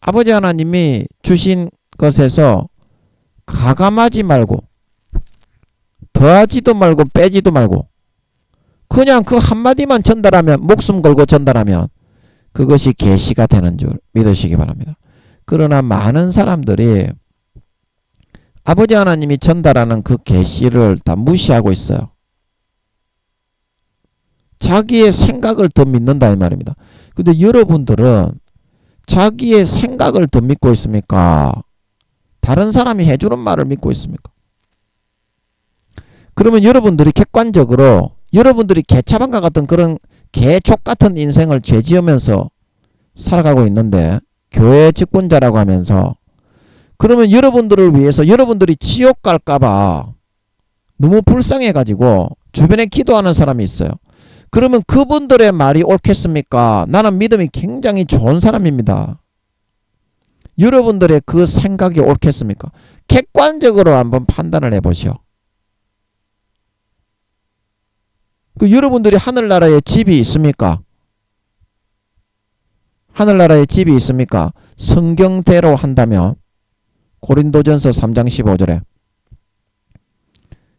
아버지 하나님이 주신 것에서 가감하지 말고 더하지도 말고 빼지도 말고 그냥 그 한마디만 전달하면 목숨 걸고 전달하면 그것이 계시가 되는 줄 믿으시기 바랍니다. 그러나 많은 사람들이 아버지 하나님이 전달하는 그 계시를 다 무시하고 있어요. 자기의 생각을 더 믿는다 이 말입니다. 근데 여러분들은 자기의 생각을 더 믿고 있습니까? 다른 사람이 해주는 말을 믿고 있습니까? 그러면 여러분들이 객관적으로 여러분들이 개차반과 같은 그런 개족 같은 인생을 죄지으면서 살아가고 있는데 교회 직분자라고 하면서 그러면 여러분들을 위해서 여러분들이 지옥 갈까봐 너무 불쌍해가지고 주변에 기도하는 사람이 있어요. 그러면 그분들의 말이 옳겠습니까? 나는 믿음이 굉장히 좋은 사람입니다. 여러분들의 그 생각이 옳겠습니까? 객관적으로 한번 판단을 해보시오. 그 여러분들이 하늘나라에 집이 있습니까? 하늘나라에 집이 있습니까? 성경대로 한다면 고린도전서 3장 15절에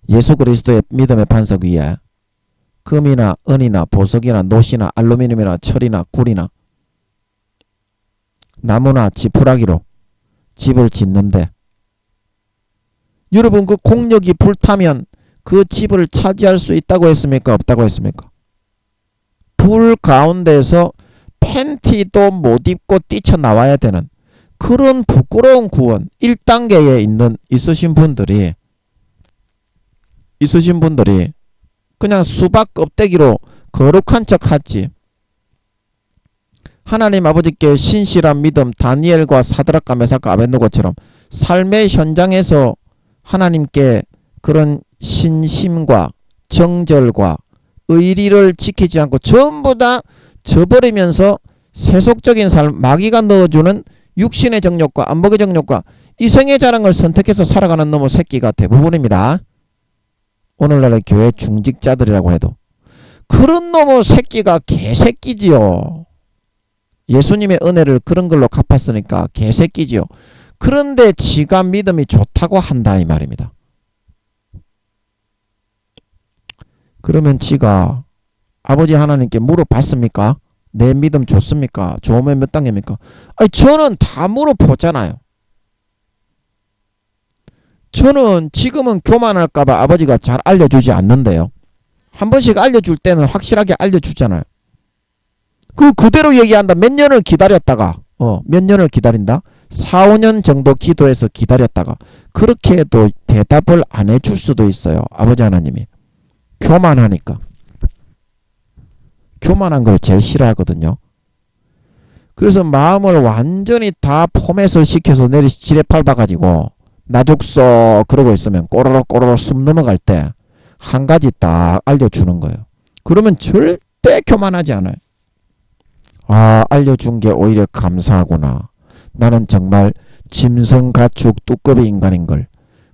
예수 그리스도의 믿음의 반석 위에 금이나 은이나 보석이나 노시나 알루미늄이나 철이나 굴이나 나무나 지푸라기로 집을 짓는데 여러분 그 공력이 불타면 그 집을 차지할 수 있다고 했습니까? 없다고 했습니까? 불 가운데서 팬티도 못 입고 뛰쳐나와야 되는 그런 부끄러운 구원 1단계에 있으신 분들이 그냥 수박 껍데기로 거룩한 척 하지. 하나님 아버지께 신실한 믿음 다니엘과 사드락과 메삭과 아벳느고처럼 삶의 현장에서 하나님께 그런 신심과 정절과 의리를 지키지 않고 전부 다 저버리면서 세속적인 삶, 마귀가 넣어주는 육신의 정욕과 안목의 정욕과 이성의 자랑을 선택해서 살아가는 놈의 새끼가 대부분입니다. 오늘날의 교회 중직자들이라고 해도 그런 놈의 새끼가 개새끼지요. 예수님의 은혜를 그런 걸로 갚았으니까 개새끼지요. 그런데 지가 믿음이 좋다고 한다 이 말입니다. 그러면 지가 아버지 하나님께 물어봤습니까? 내 믿음 좋습니까? 좋으면 몇 단계입니까? 아니 저는 다 물어보잖아요. 저는 지금은 교만할까봐 아버지가 잘 알려주지 않는데요. 한 번씩 알려줄 때는 확실하게 알려주잖아요. 그대로 얘기한다. 몇 년을 기다렸다가 몇 년을 기다린다? 4, 5년 정도 기도해서 기다렸다가 그렇게 해도 대답을 안 해줄 수도 있어요. 아버지 하나님이. 교만하니까. 교만한 걸 제일 싫어하거든요. 그래서 마음을 완전히 다 포맷을 시켜서 내리 지뢰 밟아가지고 나 죽소 그러고 있으면 꼬로록 꼬로록 숨 넘어갈 때 한 가지 딱 알려주는 거예요. 그러면 절대 교만하지 않아요. 아, 알려준 게 오히려 감사하구나. 나는 정말 짐승가축 뚜꺼비 인간인 걸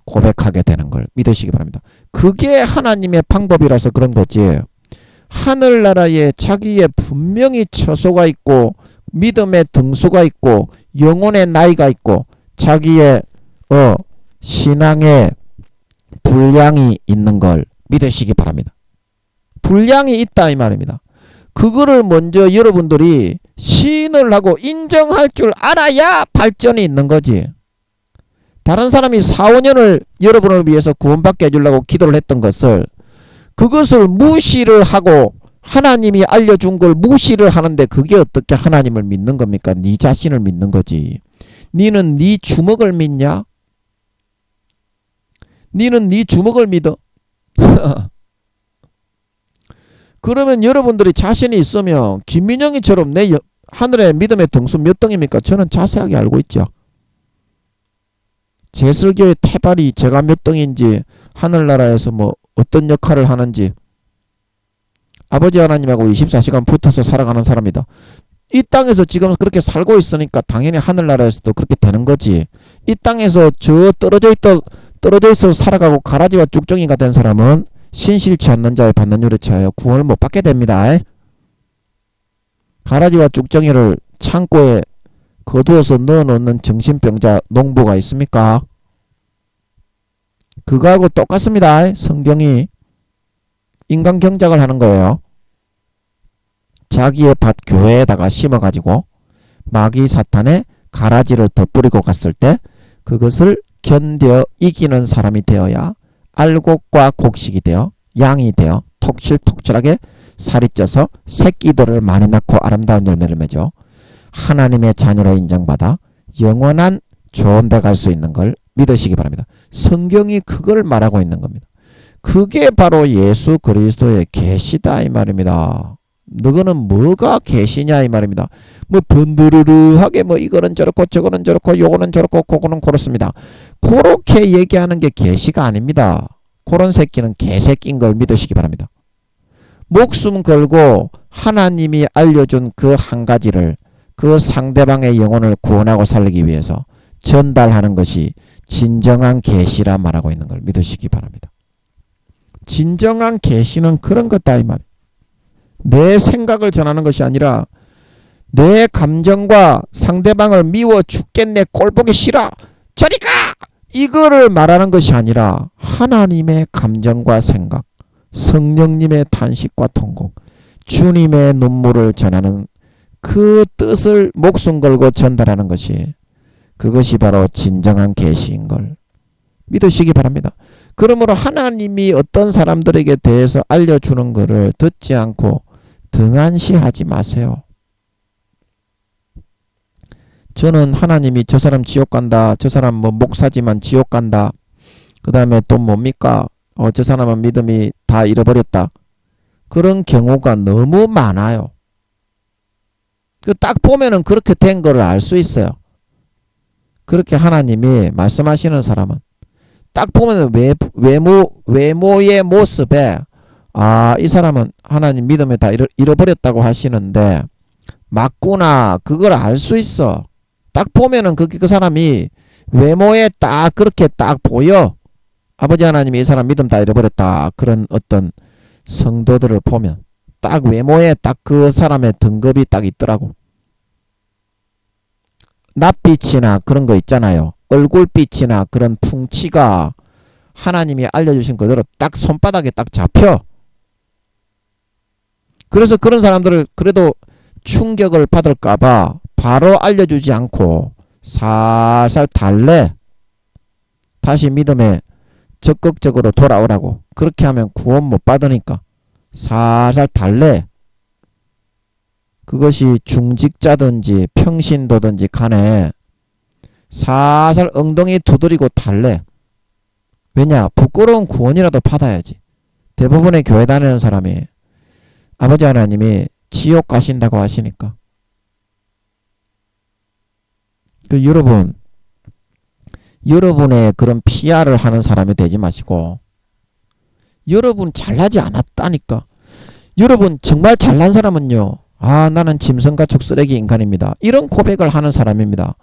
고백하게 되는 걸 믿으시기 바랍니다. 그게 하나님의 방법이라서 그런 거지. 하늘나라에 자기의 분명히 처소가 있고 믿음의 등수가 있고 영혼의 나이가 있고 자기의 신앙의 분량이 있는 걸 믿으시기 바랍니다. 분량이 있다 이 말입니다. 그거를 먼저 여러분들이 시인을 하고 인정할 줄 알아야 발전이 있는 거지. 다른 사람이 4, 5년을 여러분을 위해서 구원받게 해주려고 기도를 했던 것을 그것을 무시를 하고 하나님이 알려준 걸 무시를 하는데 그게 어떻게 하나님을 믿는 겁니까? 네 자신을 믿는 거지. 니는 네 주먹을 믿냐? 니는 네 주먹을 믿어? 그러면 여러분들이 자신이 있으면 김민영이처럼 내 하늘의 믿음의 등수 몇 등입니까? 저는 자세하게 알고 있죠. 제설교의 태발이 제가 몇 등인지 하늘나라에서 뭐 어떤 역할을 하는지 아버지 하나님하고 24시간 붙어서 살아가는 사람이다. 이 땅에서 지금 그렇게 살고 있으니까 당연히 하늘나라에서도 그렇게 되는 거지. 이 땅에서 저 떨어져 있어 살아가고 가라지와 쭉정이가 된 사람은 신실치 않는 자의 받는 유에 처하여 구원을 못 받게 됩니다. 가라지와 쭉정이를 창고에 거두어서 넣어놓는 정신병자 농부가 있습니까? 그거하고 똑같습니다. 성경이 인간 경작을 하는 거예요. 자기의 밭 교회에다가 심어가지고 마귀 사탄의 가라지를 덧뿌리고 갔을 때 그것을 견뎌 이기는 사람이 되어야 알곡과 곡식이 되어 양이 되어 톡실톡실하게 살이 쪄서 새끼들을 많이 낳고 아름다운 열매를 맺어 하나님의 자녀로 인정받아 영원한 좋은 데 갈 수 있는 걸 믿으시기 바랍니다. 성경이 그걸 말하고 있는 겁니다. 그게 바로 예수 그리스도의 계시다 이 말입니다. 너거는 뭐가 계시냐 이 말입니다. 뭐 번드르르하게 뭐 이거는 저렇고 저거는 저렇고 요거는 저렇고 그거는 그렇습니다. 그렇게 얘기하는 게 계시가 아닙니다. 그런 새끼는 개새끼인 걸 믿으시기 바랍니다. 목숨 걸고 하나님이 알려준 그 한 가지를 그 상대방의 영혼을 구원하고 살리기 위해서 전달하는 것이 진정한 계시라 말하고 있는 걸 믿으시기 바랍니다. 진정한 계시는 그런 것다 이 말이에요. 내 생각을 전하는 것이 아니라 내 감정과 상대방을 미워 죽겠네 꼴보기 싫어 저리 가 이거를 말하는 것이 아니라 하나님의 감정과 생각 성령님의 탄식과 통곡 주님의 눈물을 전하는 그 뜻을 목숨 걸고 전달하는 것이 그것이 바로 진정한 계시인 걸 믿으시기 바랍니다. 그러므로 하나님이 어떤 사람들에게 대해서 알려주는 것을 듣지 않고 등한시하지 마세요. 저는 하나님이 저 사람 지옥 간다. 저 사람 뭐 목사지만 지옥 간다. 그 다음에 또 뭡니까? 저 사람은 믿음이 다 잃어버렸다. 그런 경우가 너무 많아요. 딱 보면은 그렇게 된 거를 알 수 있어요. 그렇게 하나님이 말씀하시는 사람은 딱 보면 외모의 모습에 이 사람은 하나님 믿음에 다 잃어버렸다고 하시는데 맞구나 그걸 알 수 있어. 딱 보면은 그 사람이 외모에 딱 그렇게 딱 보여. 아버지 하나님이 이 사람 믿음 다 잃어버렸다. 그런 어떤 성도들을 보면 딱 외모에 딱 그 사람의 등급이 딱 있더라고. 낯빛이나 그런 거 있잖아요. 얼굴빛이나 그런 풍치가 하나님이 알려주신 그대로 딱 손바닥에 딱 잡혀. 그래서 그런 사람들을 그래도 충격을 받을까봐 바로 알려주지 않고 살살 달래. 다시 믿음에 적극적으로 돌아오라고. 그렇게 하면 구원 못 받으니까. 살살 달래. 그것이 중직자든지 평신도든지 간에 살살 엉덩이 두드리고 달래. 왜냐? 부끄러운 구원이라도 받아야지. 대부분의 교회 다니는 사람이 아버지 하나님이 지옥 가신다고 하시니까. 여러분의 그런 PR을 하는 사람이 되지 마시고, 여러분 잘나지 않았다니까. 여러분 정말 잘난 사람은요, 나는 짐승가축 쓰레기 인간입니다, 이런 고백을 하는 사람입니다.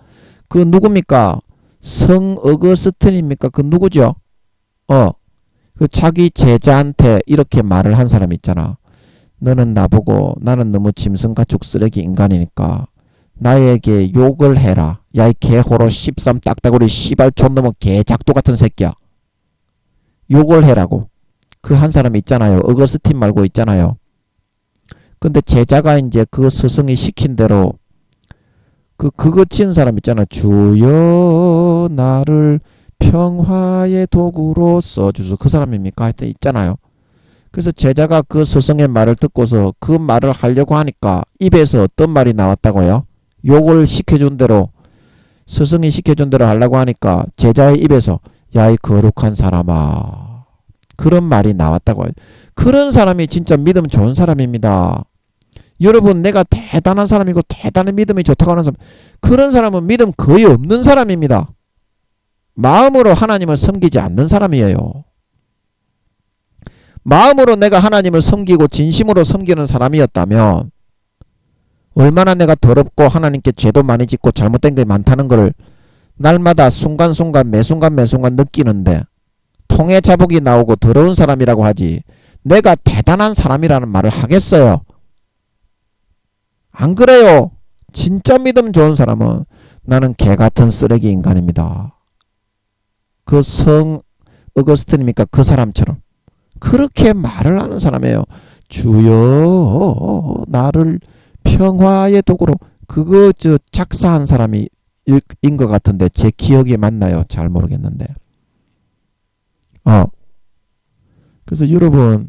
그 누굽니까? 성 어거스틴입니까? 그 누구죠? 그 자기 제자한테 이렇게 말을 한 사람 있잖아. 너는 나보고 나는 너무 짐승가축 쓰레기 인간이니까 나에게 욕을 해라. 야, 이 개호로 13 딱따구리 씨발 촌놈의 개작도 같은 새끼야. 욕을 해라고. 그 한 사람 있잖아요. 어거스틴 말고 있잖아요. 근데 제자가 이제 그 스승이 시킨 대로 그거 치는 사람 있잖아. 주여 나를 평화의 도구로 써주소. 그 사람입니까? 하여튼 있잖아요. 그래서 제자가 그 스승의 말을 듣고서 그 말을 하려고 하니까 입에서 어떤 말이 나왔다고요? 욕을 시켜준 대로, 스승이 시켜준 대로 하려고 하니까 제자의 입에서 야, 이 거룩한 사람아, 그런 말이 나왔다고요. 그런 사람이 진짜 믿음 좋은 사람입니다. 여러분, 내가 대단한 사람이고 대단한 믿음이 좋다고 하는 사람, 그런 사람은 믿음 거의 없는 사람입니다. 마음으로 하나님을 섬기지 않는 사람이에요. 마음으로 내가 하나님을 섬기고 진심으로 섬기는 사람이었다면 얼마나 내가 더럽고 하나님께 죄도 많이 짓고 잘못된 게 많다는 것을 날마다 순간순간 매순간 느끼는데 통해 자복이 나오고 더러운 사람이라고 하지 내가 대단한 사람이라는 말을 하겠어요? 안 그래요. 진짜 믿음 좋은 사람은 나는 개같은 쓰레기 인간입니다. 그 성 어거스틴입니까? 그 사람처럼 그렇게 말을 하는 사람이에요. 주여 나를 평화의 도구로. 그거 작사한 사람이 인 것 같은데 제 기억이 맞나요? 잘 모르겠는데. 그래서 여러분,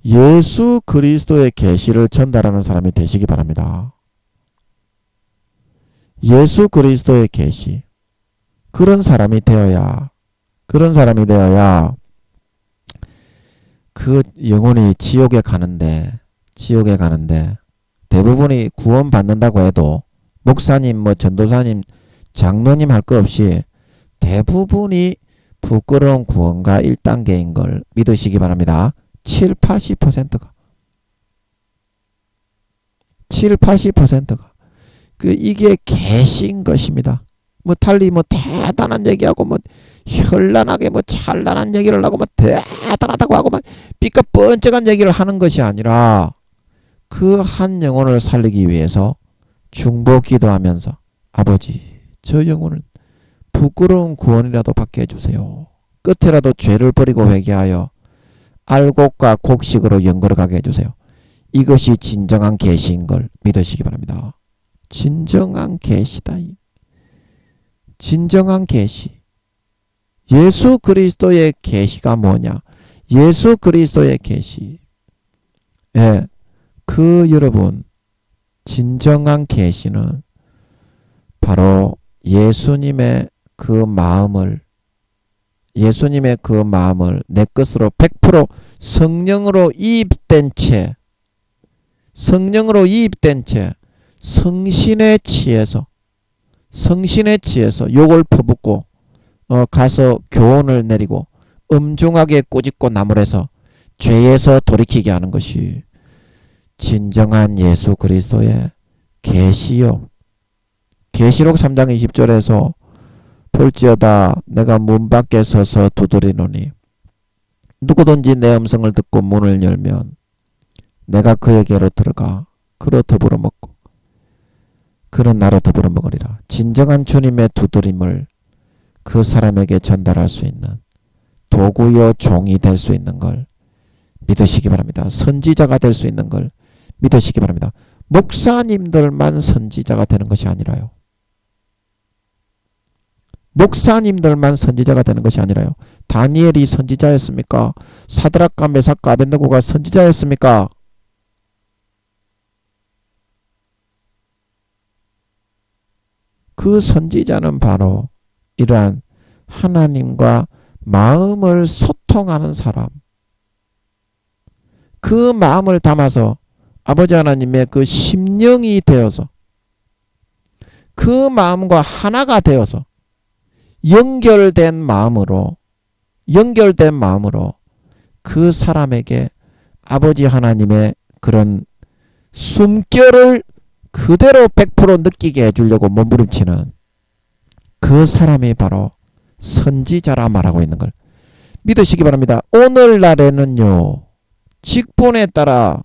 예수 그리스도의 계시를 전달하는 사람이 되시기 바랍니다. 예수 그리스도의 계시. 그런 사람이 되어야 그 영혼이 지옥에 가는데 대부분이 구원 받는다고 해도 목사님, 전도사님, 장로님 할 거 없이 대부분이 부끄러운 구원가 1단계인 걸 믿으시기 바랍니다. 80%가 이게 계시인 것입니다. 달리 대단한 얘기하고 현란하게 찬란한 얘기를 하고 대단하다고 하고 삐까뻔쩍한 얘기를 하는 것이 아니라 그 한 영혼을 살리기 위해서 중보 기도하면서 아버지, 저 영혼을 부끄러운 구원이라도 받게 해주세요. 끝에라도 죄를 버리고 회개하여 알곡과 곡식으로 연걸어가게 해주세요. 이것이 진정한 계시인 걸 믿으시기 바랍니다. 진정한 계시다. 진정한 계시. 예수 그리스도의 계시가 뭐냐? 예수 그리스도의 계시. 여러분, 진정한 계시는 바로 예수님의 그 마음을 내 것으로 100% 성령으로 이입된 채 성신에 취해서 욕을 퍼붓고 가서 교훈을 내리고 엄중하게 꾸짖고 나무래서 죄에서 돌이키게 하는 것이 진정한 예수 그리스도의 계시요. 계시록 3장 20절에서 볼지어다 내가 문 밖에 서서 두드리노니 누구든지 내 음성을 듣고 문을 열면 내가 그에게로 들어가 그로 더불어 먹고 그는 나로 더불어 먹으리라. 진정한 주님의 두드림을 그 사람에게 전달할 수 있는 도구요 종이 될 수 있는 걸 믿으시기 바랍니다. 선지자가 될 수 있는 걸 믿으시기 바랍니다. 목사님들만 선지자가 되는 것이 아니라요. 목사님들만 선지자가 되는 것이 아니라요. 다니엘이 선지자였습니까? 사드락과 메삭과 아벳느고가 선지자였습니까? 그 선지자는 바로 이러한 하나님과 마음을 소통하는 사람, 그 마음을 담아서 아버지 하나님의 그 심령이 되어서 그 마음과 하나가 되어서 연결된 마음으로 그 사람에게 아버지 하나님의 그런 숨결을 그대로 100% 느끼게 해주려고 몸부림치는 그 사람이 바로 선지자라 말하고 있는 걸 믿으시기 바랍니다. 오늘날에는요, 직분에 따라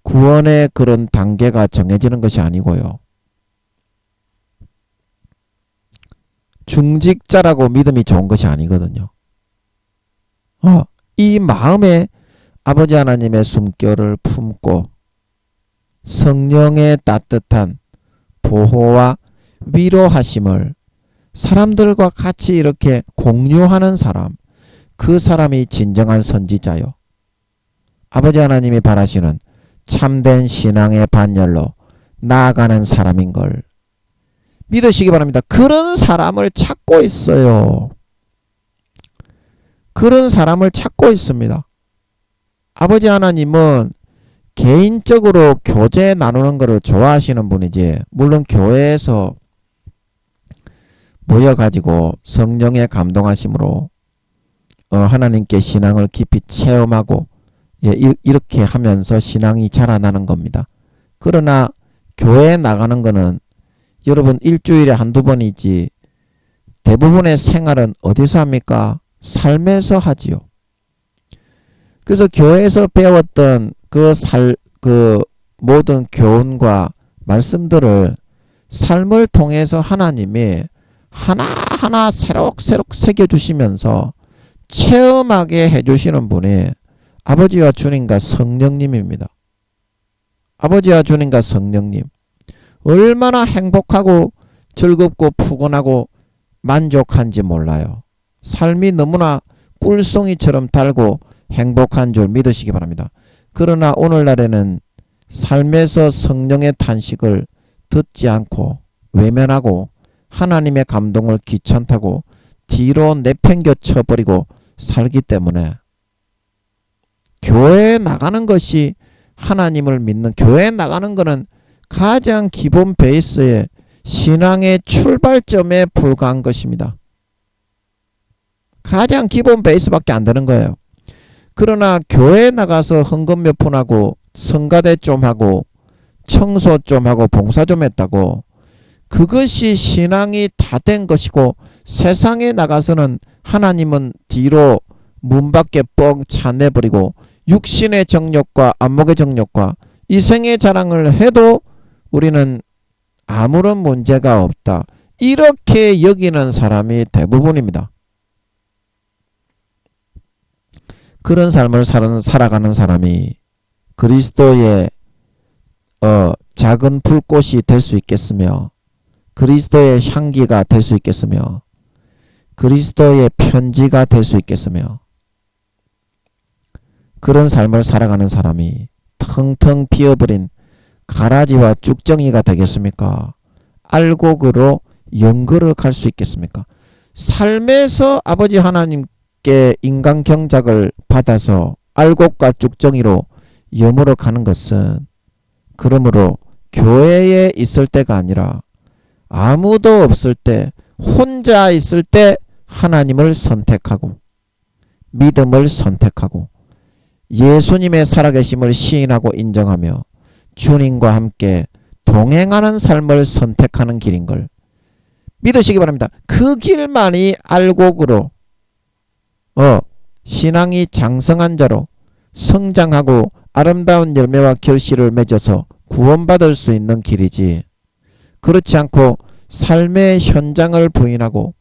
구원의 그런 단계가 정해지는 것이 아니고요, 중직자라고 믿음이 좋은 것이 아니거든요. 이 마음에 아버지 하나님의 숨결을 품고 성령의 따뜻한 보호와 위로하심을 사람들과 같이 이렇게 공유하는 사람, 그 사람이 진정한 선지자요, 아버지 하나님이 바라시는 참된 신앙의 반열로 나아가는 사람인 걸 믿으시기 바랍니다. 그런 사람을 찾고 있어요. 그런 사람을 찾고 있습니다. 아버지 하나님은 개인적으로 교제 나누는 것을 좋아하시는 분이지, 물론 교회에서 모여가지고 성령의 감동하심으로 하나님께 신앙을 깊이 체험하고 이렇게 하면서 신앙이 자라나는 겁니다. 그러나 교회에 나가는 거는 여러분 일주일에 한두 번이지 대부분의 생활은 어디서 합니까? 삶에서 하지요. 그래서 교회에서 배웠던 그 모든 교훈과 말씀들을 삶을 통해서 하나님이 하나하나 새록새록 새겨주시면서 체험하게 해주시는 분이 아버지와 주님과 성령님입니다. 아버지와 주님과 성령님, 얼마나 행복하고 즐겁고 푸근하고 만족한지 몰라요. 삶이 너무나 꿀송이처럼 달고 행복한 줄 믿으시기 바랍니다. 그러나 오늘날에는 삶에서 성령의 탄식을 듣지 않고 외면하고 하나님의 감동을 귀찮다고 뒤로 내팽겨 쳐버리고 살기 때문에 교회에 나가는 것이, 하나님을 믿는 교회에 나가는 것은 가장 기본 베이스의 신앙의 출발점에 불과한 것입니다. 가장 기본 베이스밖에 안 되는 거예요. 그러나 교회에 나가서 헌금 몇 푼 하고 성가대 좀 하고 청소 좀 하고 봉사 좀 했다고 그것이 신앙이 다 된 것이고, 세상에 나가서는 하나님은 뒤로 문 밖에 뻥 차내버리고 육신의 정욕과 안목의 정욕과 이생의 자랑을 해도 우리는 아무런 문제가 없다, 이렇게 여기는 사람이 대부분입니다. 그런 삶을 살아가는 사람이 그리스도의 작은 불꽃이 될 수 있겠으며, 그리스도의 향기가 될 수 있겠으며, 그리스도의 편지가 될 수 있겠으며, 그런 삶을 살아가는 사람이 텅텅 비어버린 가라지와 쭉정이가 되겠습니까? 알곡으로 연거럭할 수 있겠습니까? 삶에서 아버지 하나님께 인간 경작을 받아서 알곡과 쭉정이로 여물어가는 것은, 그러므로 교회에 있을 때가 아니라 아무도 없을 때, 혼자 있을 때 하나님을 선택하고 믿음을 선택하고 예수님의 살아계심을 시인하고 인정하며 주님과 함께 동행하는 삶을 선택하는 길인 걸 믿으시기 바랍니다. 그 길만이 알곡으로 신앙이 장성한 자로 성장하고 아름다운 열매와 결실을 맺어서 구원받을 수 있는 길이지, 그렇지 않고 삶의 현장을 부인하고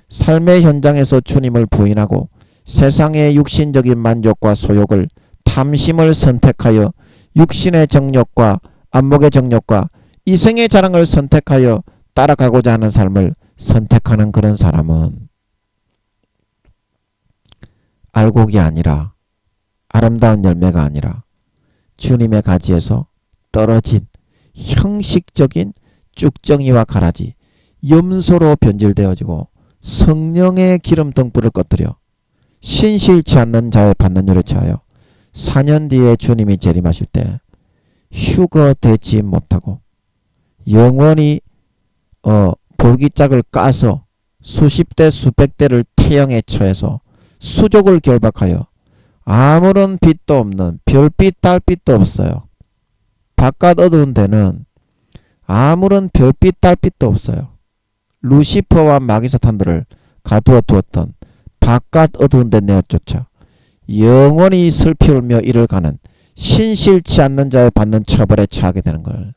삶의 현장에서 주님을 부인하고 세상의 육신적인 만족과 소욕을, 탐심을 선택하여 육신의 정욕과 안목의 정욕과 이생의 자랑을 선택하여 따라가고자 하는 삶을 선택하는 그런 사람은 알곡이 아니라, 아름다운 열매가 아니라 주님의 가지에서 떨어진 형식적인 쭉정이와 가라지, 염소로 변질되어지고 성령의 기름 등불을 꺼뜨려 신실치 않는 자의 받는 일을 취하여 4년 뒤에 주님이 재림하실 때 휴거되지 못하고 영원히 볼기짝을 까서 수십 대 수백 대를 태영에 처해서 수족을 결박하여 아무런 빛도 없는 별빛 달빛도 없어요. 바깥 어두운 데는 아무런 별빛 달빛도 없어요. 루시퍼와 마귀사탄들을 가두어 두었던 바깥 어두운 데 내어쫓아 영원히 슬피 울며 이를 가는 신실치 않는 자의 받는 처벌에 처하게 되는 걸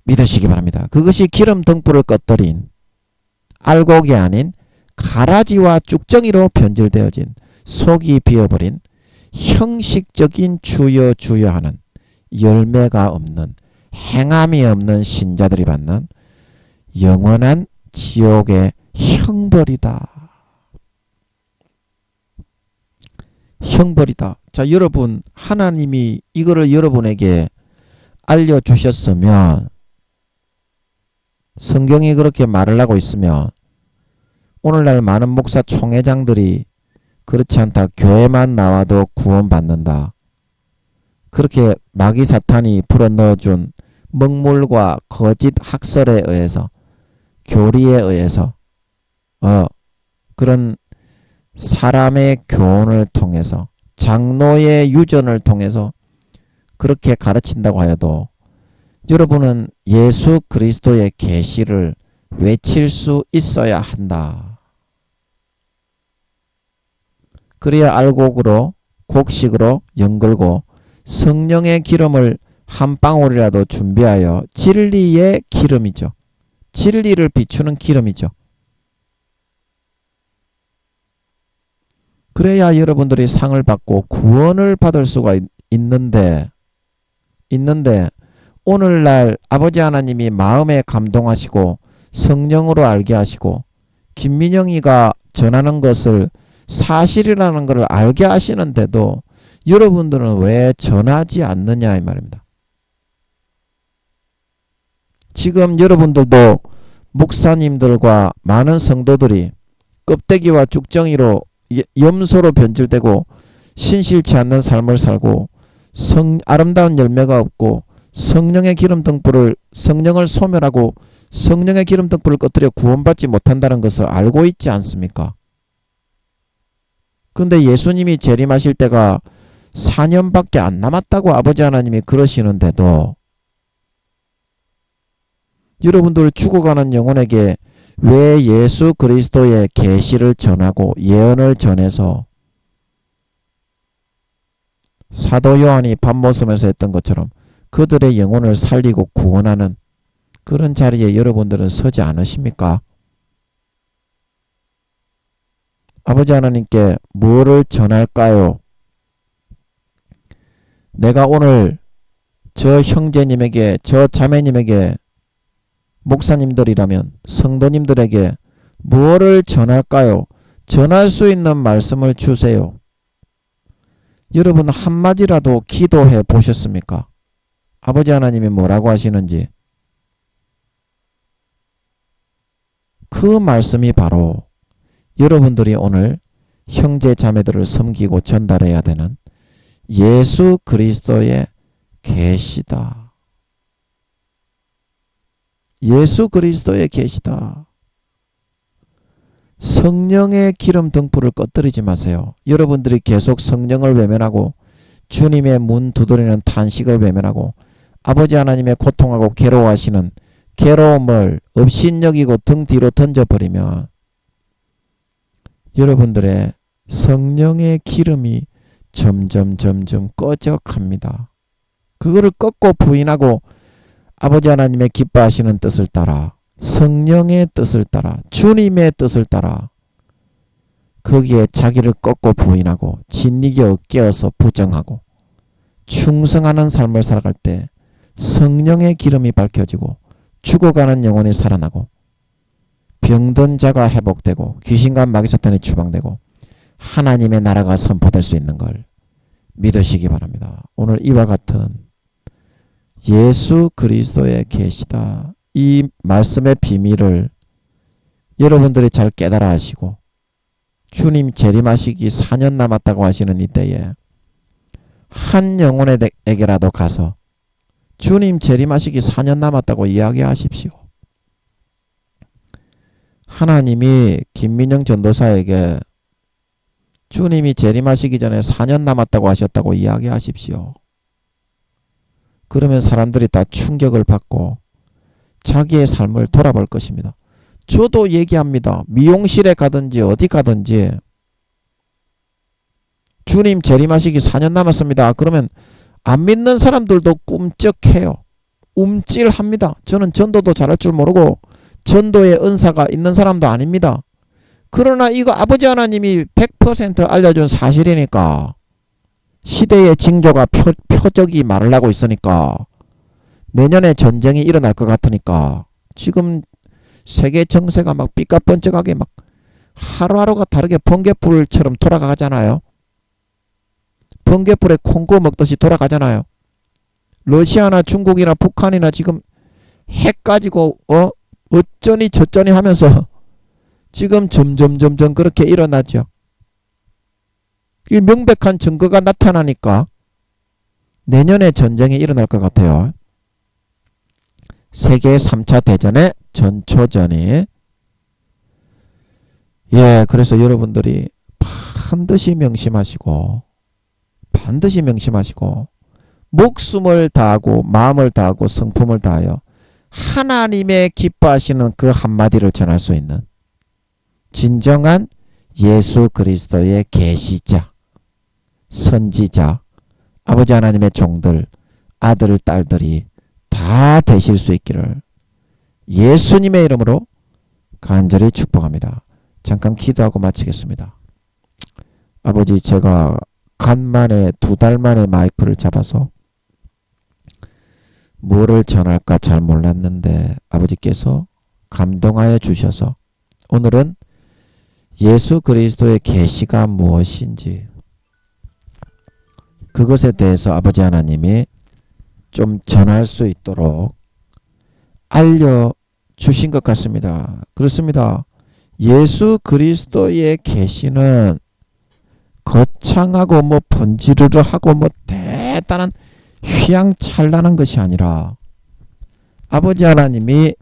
믿으시기 바랍니다. 그것이 기름 등불을 꺼뜨린 알곡이 아닌 가라지와 쭉정이로 변질되어진 속이 비어버린 형식적인 주여주여하는 열매가 없는 행함이 없는 신자들이 받는 영원한 지옥의 형벌이다. 형벌이다. 자, 여러분, 하나님이 이거를 여러분에게 알려주셨으면, 성경이 그렇게 말을 하고 있으면 오늘날 많은 목사 총회장들이 그렇지 않다, 교회만 나와도 구원받는다, 그렇게 마귀 사탄이 불어넣어준 먹물과 거짓 학설에 의해서, 교리에 의해서 그런 사람의 교훈을 통해서, 장로의 유전을 통해서 그렇게 가르친다고 하여도 여러분은 예수 그리스도의 계시를 외칠 수 있어야 한다. 그래야 알곡으로, 곡식으로 연걸고 성령의 기름을 한 방울이라도 준비하여, 진리의 기름이죠. 진리를 비추는 기름이죠. 그래야 여러분들이 상을 받고 구원을 받을 수가 있는데 오늘날 아버지 하나님이 마음에 감동하시고 성령으로 알게 하시고 김민영이가 전하는 것을 사실이라는 것을 알게 하시는데도 여러분들은 왜 전하지 않느냐 이 말입니다. 지금 여러분들도 목사님들과 많은 성도들이 껍데기와 쭉정이로 염소로 변질되고 신실치 않는 삶을 살고 아름다운 열매가 없고 성령의 기름 등불을, 성령을 소멸하고 성령의 기름 등불을 꺼뜨려 구원받지 못한다는 것을 알고 있지 않습니까? 근데 예수님이 재림하실 때가 4년밖에 안 남았다고 아버지 하나님이 그러시는데도 여러분들 죽어가는 영혼에게 왜 예수 그리스도의 계시를 전하고 예언을 전해서 사도 요한이 밤모섬에서 했던 것처럼 그들의 영혼을 살리고 구원하는 그런 자리에 여러분들은 서지 않으십니까? 아버지 하나님께 뭐를 전할까요? 내가 오늘 저 형제님에게, 저 자매님에게, 목사님들이라면 성도님들에게 뭐를 전할까요? 전할 수 있는 말씀을 주세요. 여러분 한마디라도 기도해 보셨습니까? 아버지 하나님이 뭐라고 하시는지. 그 말씀이 바로 여러분들이 오늘 형제 자매들을 섬기고 전달해야 되는 예수 그리스도의 계시다. 예수 그리스도의 계시다. 성령의 기름 등불을 꺼뜨리지 마세요. 여러분들이 계속 성령을 외면하고 주님의 문 두드리는 탄식을 외면하고 아버지 하나님의 고통하고 괴로워하시는 괴로움을 업신여기고 등 뒤로 던져버리면 여러분들의 성령의 기름이 점점 꺼져갑니다. 그거를 꺾고 부인하고 아버지 하나님의 기뻐하시는 뜻을 따라, 성령의 뜻을 따라, 주님의 뜻을 따라 거기에 자기를 꺾고 부인하고 진리게 어깨어서 부정하고 충성하는 삶을 살아갈 때 성령의 기름이 밝혀지고 죽어가는 영혼이 살아나고 병든 자가 회복되고 귀신과 마귀사탄이 추방되고 하나님의 나라가 선포될 수 있는 걸 믿으시기 바랍니다. 오늘 이와 같은 예수 그리스도의 계시다, 이 말씀의 비밀을 여러분들이 잘 깨달아 하시고 주님 재림하시기 4년 남았다고 하시는 이때에 한 영혼에게라도 가서 주님 재림하시기 4년 남았다고 이야기하십시오. 하나님이 김민영 전도사에게 주님이 재림하시기 전에 4년 남았다고 하셨다고 이야기하십시오. 그러면 사람들이 다 충격을 받고 자기의 삶을 돌아볼 것입니다. 저도 얘기합니다. 미용실에 가든지 어디 가든지 주님 재림하시기 4년 남았습니다. 그러면 안 믿는 사람들도 꿈쩍해요. 움찔합니다. 저는 전도도 잘할 줄 모르고 전도의 은사가 있는 사람도 아닙니다. 그러나 이거 아버지 하나님이 100% 알려준 사실이니까, 시대의 징조가 표적이 말을 하고 있으니까, 내년에 전쟁이 일어날 것 같으니까, 지금 세계 정세가 막 삐까뻔쩍하게 막 하루하루가 다르게 번개불처럼 돌아가잖아요. 번개불에 콩고 먹듯이 돌아가잖아요. 러시아나 중국이나 북한이나 지금 핵 가지고 어쩌니 저쩌니 하면서 지금 점점 그렇게 일어나죠. 이 명백한 증거가 나타나니까 내년에 전쟁이 일어날 것 같아요. 세계 3차 대전의 전초전이. 그래서 여러분들이 반드시 명심하시고 목숨을 다하고 마음을 다하고 성품을 다하여 하나님의 기뻐하시는 그 한마디를 전할 수 있는 진정한 예수 그리스도의 계시자, 선지자, 아버지 하나님의 종들, 아들, 딸들이 다 되실 수 있기를 예수님의 이름으로 간절히 축복합니다. 잠깐 기도하고 마치겠습니다. 아버지, 제가 간만에 2달 만에 마이크를 잡아서 뭐를 전할까 잘 몰랐는데 아버지께서 감동하여 주셔서 오늘은 예수 그리스도의 계시가 무엇인지 그것에 대해서 아버지 하나님이 좀 전할 수 있도록 알려주신 것 같습니다. 그렇습니다. 예수 그리스도의 계시는 거창하고 번지르르하고 대단한 휘황찬란한 것이 아니라 아버지 하나님이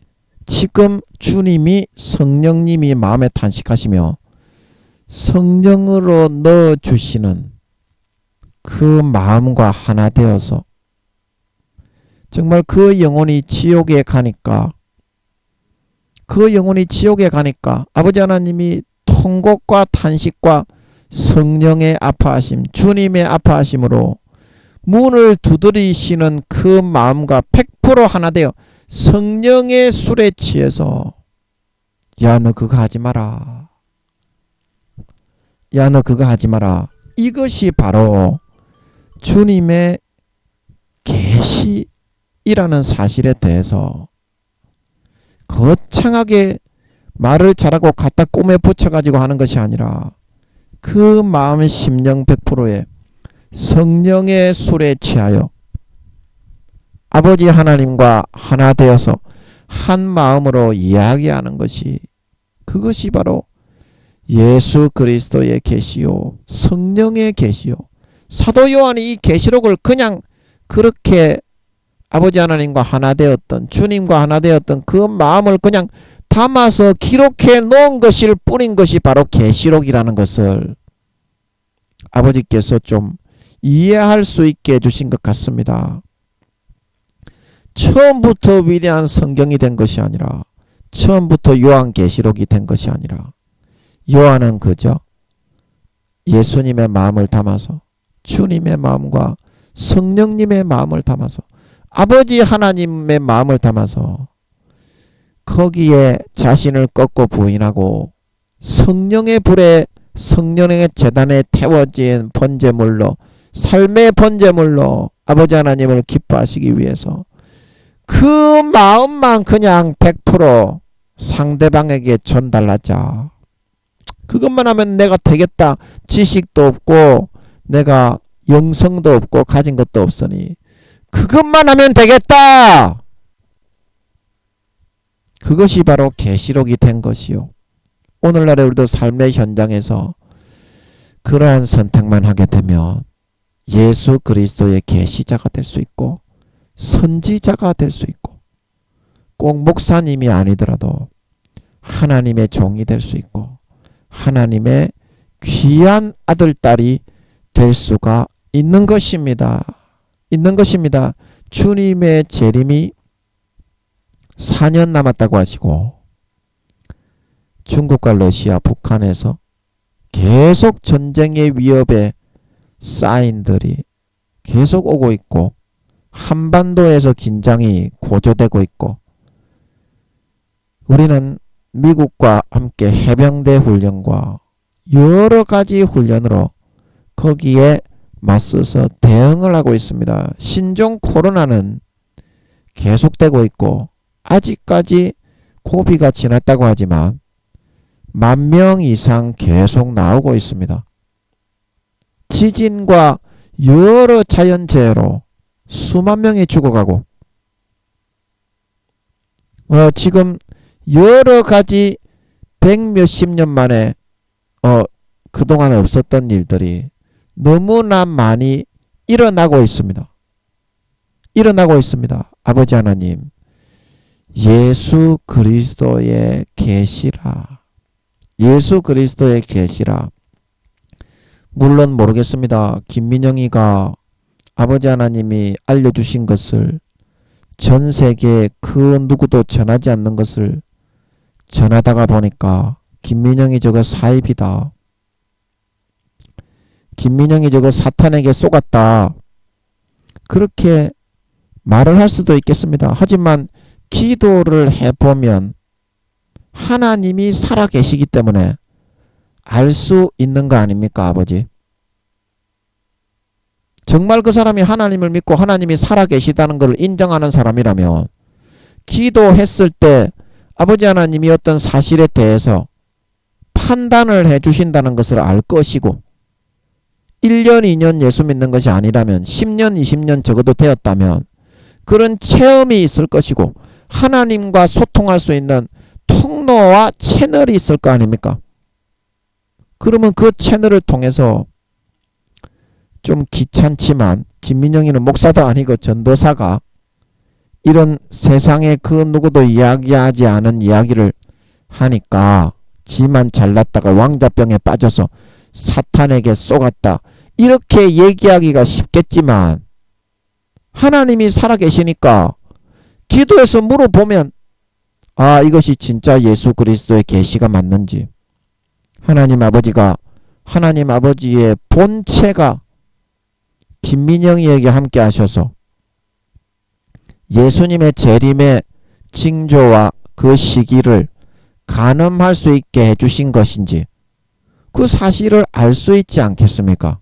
지금 주님이 성령님이 마음에 탄식하시며 성령으로 넣어주시는 그 마음과 하나 되어서 정말 그 영혼이 지옥에 가니까 아버지 하나님이 통곡과 탄식과 성령의 아파하심, 주님의 아파하심으로 문을 두드리시는 그 마음과 100% 하나 되어 성령의 술에 취해서 야 너 그거 하지 마라, 야 너 그거 하지 마라, 이것이 바로 주님의 계시이라는 사실에 대해서 거창하게 말을 잘하고 갖다 꿈에 붙여가지고 하는 것이 아니라 그 마음 심령 100%에 성령의 술에 취하여 아버지 하나님과 하나 되어서 한 마음으로 이야기하는 것이, 그것이 바로 예수 그리스도의 계시요 성령의 계시요. 사도 요한이 이 계시록을 그냥 그렇게 아버지 하나님과 하나 되었던, 주님과 하나 되었던 그 마음을 그냥 담아서 기록해 놓은 것일 뿐인 것이 바로 계시록이라는 것을 아버지께서 좀 이해할 수 있게 해주신 것 같습니다. 처음부터 위대한 성경이 된 것이 아니라, 처음부터 요한계시록이 된 것이 아니라, 요한은 그저 예수님의 마음을 담아서 주님의 마음과 성령님의 마음을 담아서 아버지 하나님의 마음을 담아서 거기에 자신을 꺾고 부인하고 성령의 불에, 성령의 제단에 태워진 번제물로, 삶의 번제물로 아버지 하나님을 기뻐하시기 위해서 그 마음만 그냥 100% 상대방에게 전달하자. 그것만 하면 내가 되겠다. 지식도 없고 내가 영성도 없고 가진 것도 없으니 그것만 하면 되겠다. 그것이 바로 계시록이 된 것이요. 오늘날에 우리도 삶의 현장에서 그러한 선택만 하게 되면 예수 그리스도의 계시자가 될 수 있고 선지자가 될 수 있고 꼭 목사님이 아니더라도 하나님의 종이 될 수 있고 하나님의 귀한 아들 딸이 될 수가 있는 것입니다. 있는 것입니다. 주님의 재림이 4년 남았다고 하시고 중국과 러시아, 북한에서 계속 전쟁의 위협의 사인들이 계속 오고 있고 한반도에서 긴장이 고조되고 있고 우리는 미국과 함께 해병대 훈련과 여러 가지 훈련으로 거기에 맞서서 대응을 하고 있습니다. 신종 코로나는 계속되고 있고 아직까지 고비가 지났다고 하지만 10,000명 이상 계속 나오고 있습니다. 지진과 여러 자연재해로 수만 명이 죽어가고 지금 여러 가지 100몇십 년 만에 그동안 없었던 일들이 너무나 많이 일어나고 있습니다. 일어나고 있습니다. 아버지 하나님, 예수 그리스도의 계시라. 예수 그리스도의 계시라. 물론 모르겠습니다. 김민영이가 아버지 하나님이 알려주신 것을 전 세계에 그 누구도 전하지 않는 것을 전하다가 보니까 김민영이 저거 사입이다. 김민영이 저거 사탄에게 쏘갔다. 그렇게 말을 할 수도 있겠습니다. 하지만 기도를 해보면 하나님이 살아계시기 때문에 알 수 있는 거 아닙니까, 아버지? 정말 그 사람이 하나님을 믿고 하나님이 살아계시다는 걸 인정하는 사람이라면 기도했을 때 아버지 하나님이 어떤 사실에 대해서 판단을 해주신다는 것을 알 것이고 1년, 2년 예수 믿는 것이 아니라면 10년, 20년 적어도 되었다면 그런 체험이 있을 것이고 하나님과 소통할 수 있는 통로와 채널이 있을 거 아닙니까? 그러면 그 채널을 통해서 좀 귀찮지만 김민영이는 목사도 아니고 전도사가 이런 세상에 그 누구도 이야기하지 않은 이야기를 하니까 지만 잘났다가 왕자병에 빠져서 사탄에게 쏘갔다. 이렇게 얘기하기가 쉽겠지만 하나님이 살아계시니까 기도해서 물어보면 이것이 진짜 예수 그리스도의 계시가 맞는지 하나님 아버지가 하나님 아버지의 본체가 김민영이에게 함께 하셔서 예수님의 재림의 징조와 그 시기를 가늠할 수 있게 해주신 것인지 그 사실을 알 수 있지 않겠습니까?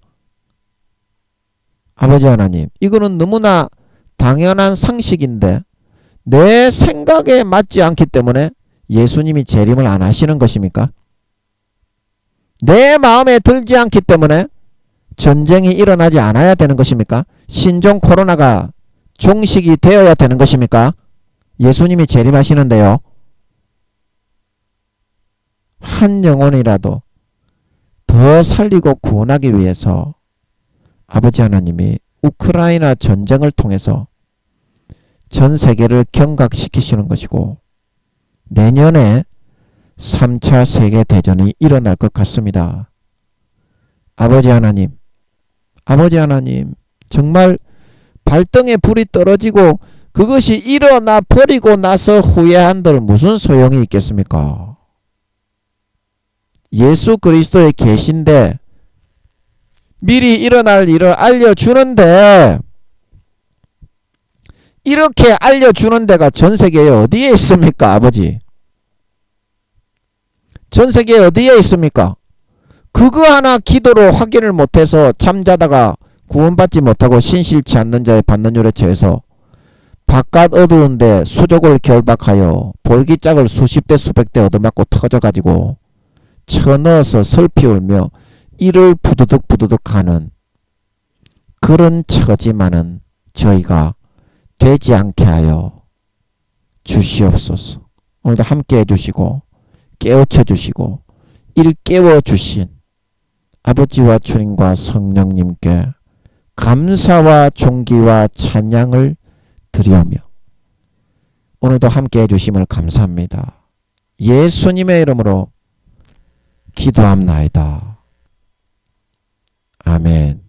아버지 하나님, 이거는 너무나 당연한 상식인데 내 생각에 맞지 않기 때문에 예수님이 재림을 안 하시는 것입니까? 내 마음에 들지 않기 때문에 전쟁이 일어나지 않아야 되는 것입니까? 신종 코로나가 종식이 되어야 되는 것입니까? 예수님이 재림하시는데요. 한 영혼이라도 더 살리고 구원하기 위해서 아버지 하나님이 우크라이나 전쟁을 통해서 전 세계를 경각시키시는 것이고 내년에 3차 세계대전이 일어날 것 같습니다. 아버지 하나님, 정말 발등에 불이 떨어지고 그것이 일어나 버리고 나서 후회한들 무슨 소용이 있겠습니까? 예수 그리스도의 계신데 미리 일어날 일을 알려주는데 이렇게 알려주는 데가 전 세계에 어디에 있습니까, 아버지? 전 세계에 어디에 있습니까? 그거 하나 기도로 확인을 못해서 잠자다가 구원받지 못하고 신실치 않는 자의 받는 율에 처해서 바깥 어두운데 수족을 결박하여 볼기짝을 수십 대 수백 대 얻어맞고 터져가지고 쳐넣어서 슬피 울며 이를 부두둑 부두둑 하는 그런 처지만은 저희가 되지 않게 하여 주시옵소서. 오늘도 함께 해주시고 깨우쳐 주시고 일깨워 주신 아버지와 주님과 성령님께 감사와 존귀와 찬양을 드리오며 오늘도 함께 해주심을 감사합니다. 예수님의 이름으로 기도합나이다. 아멘.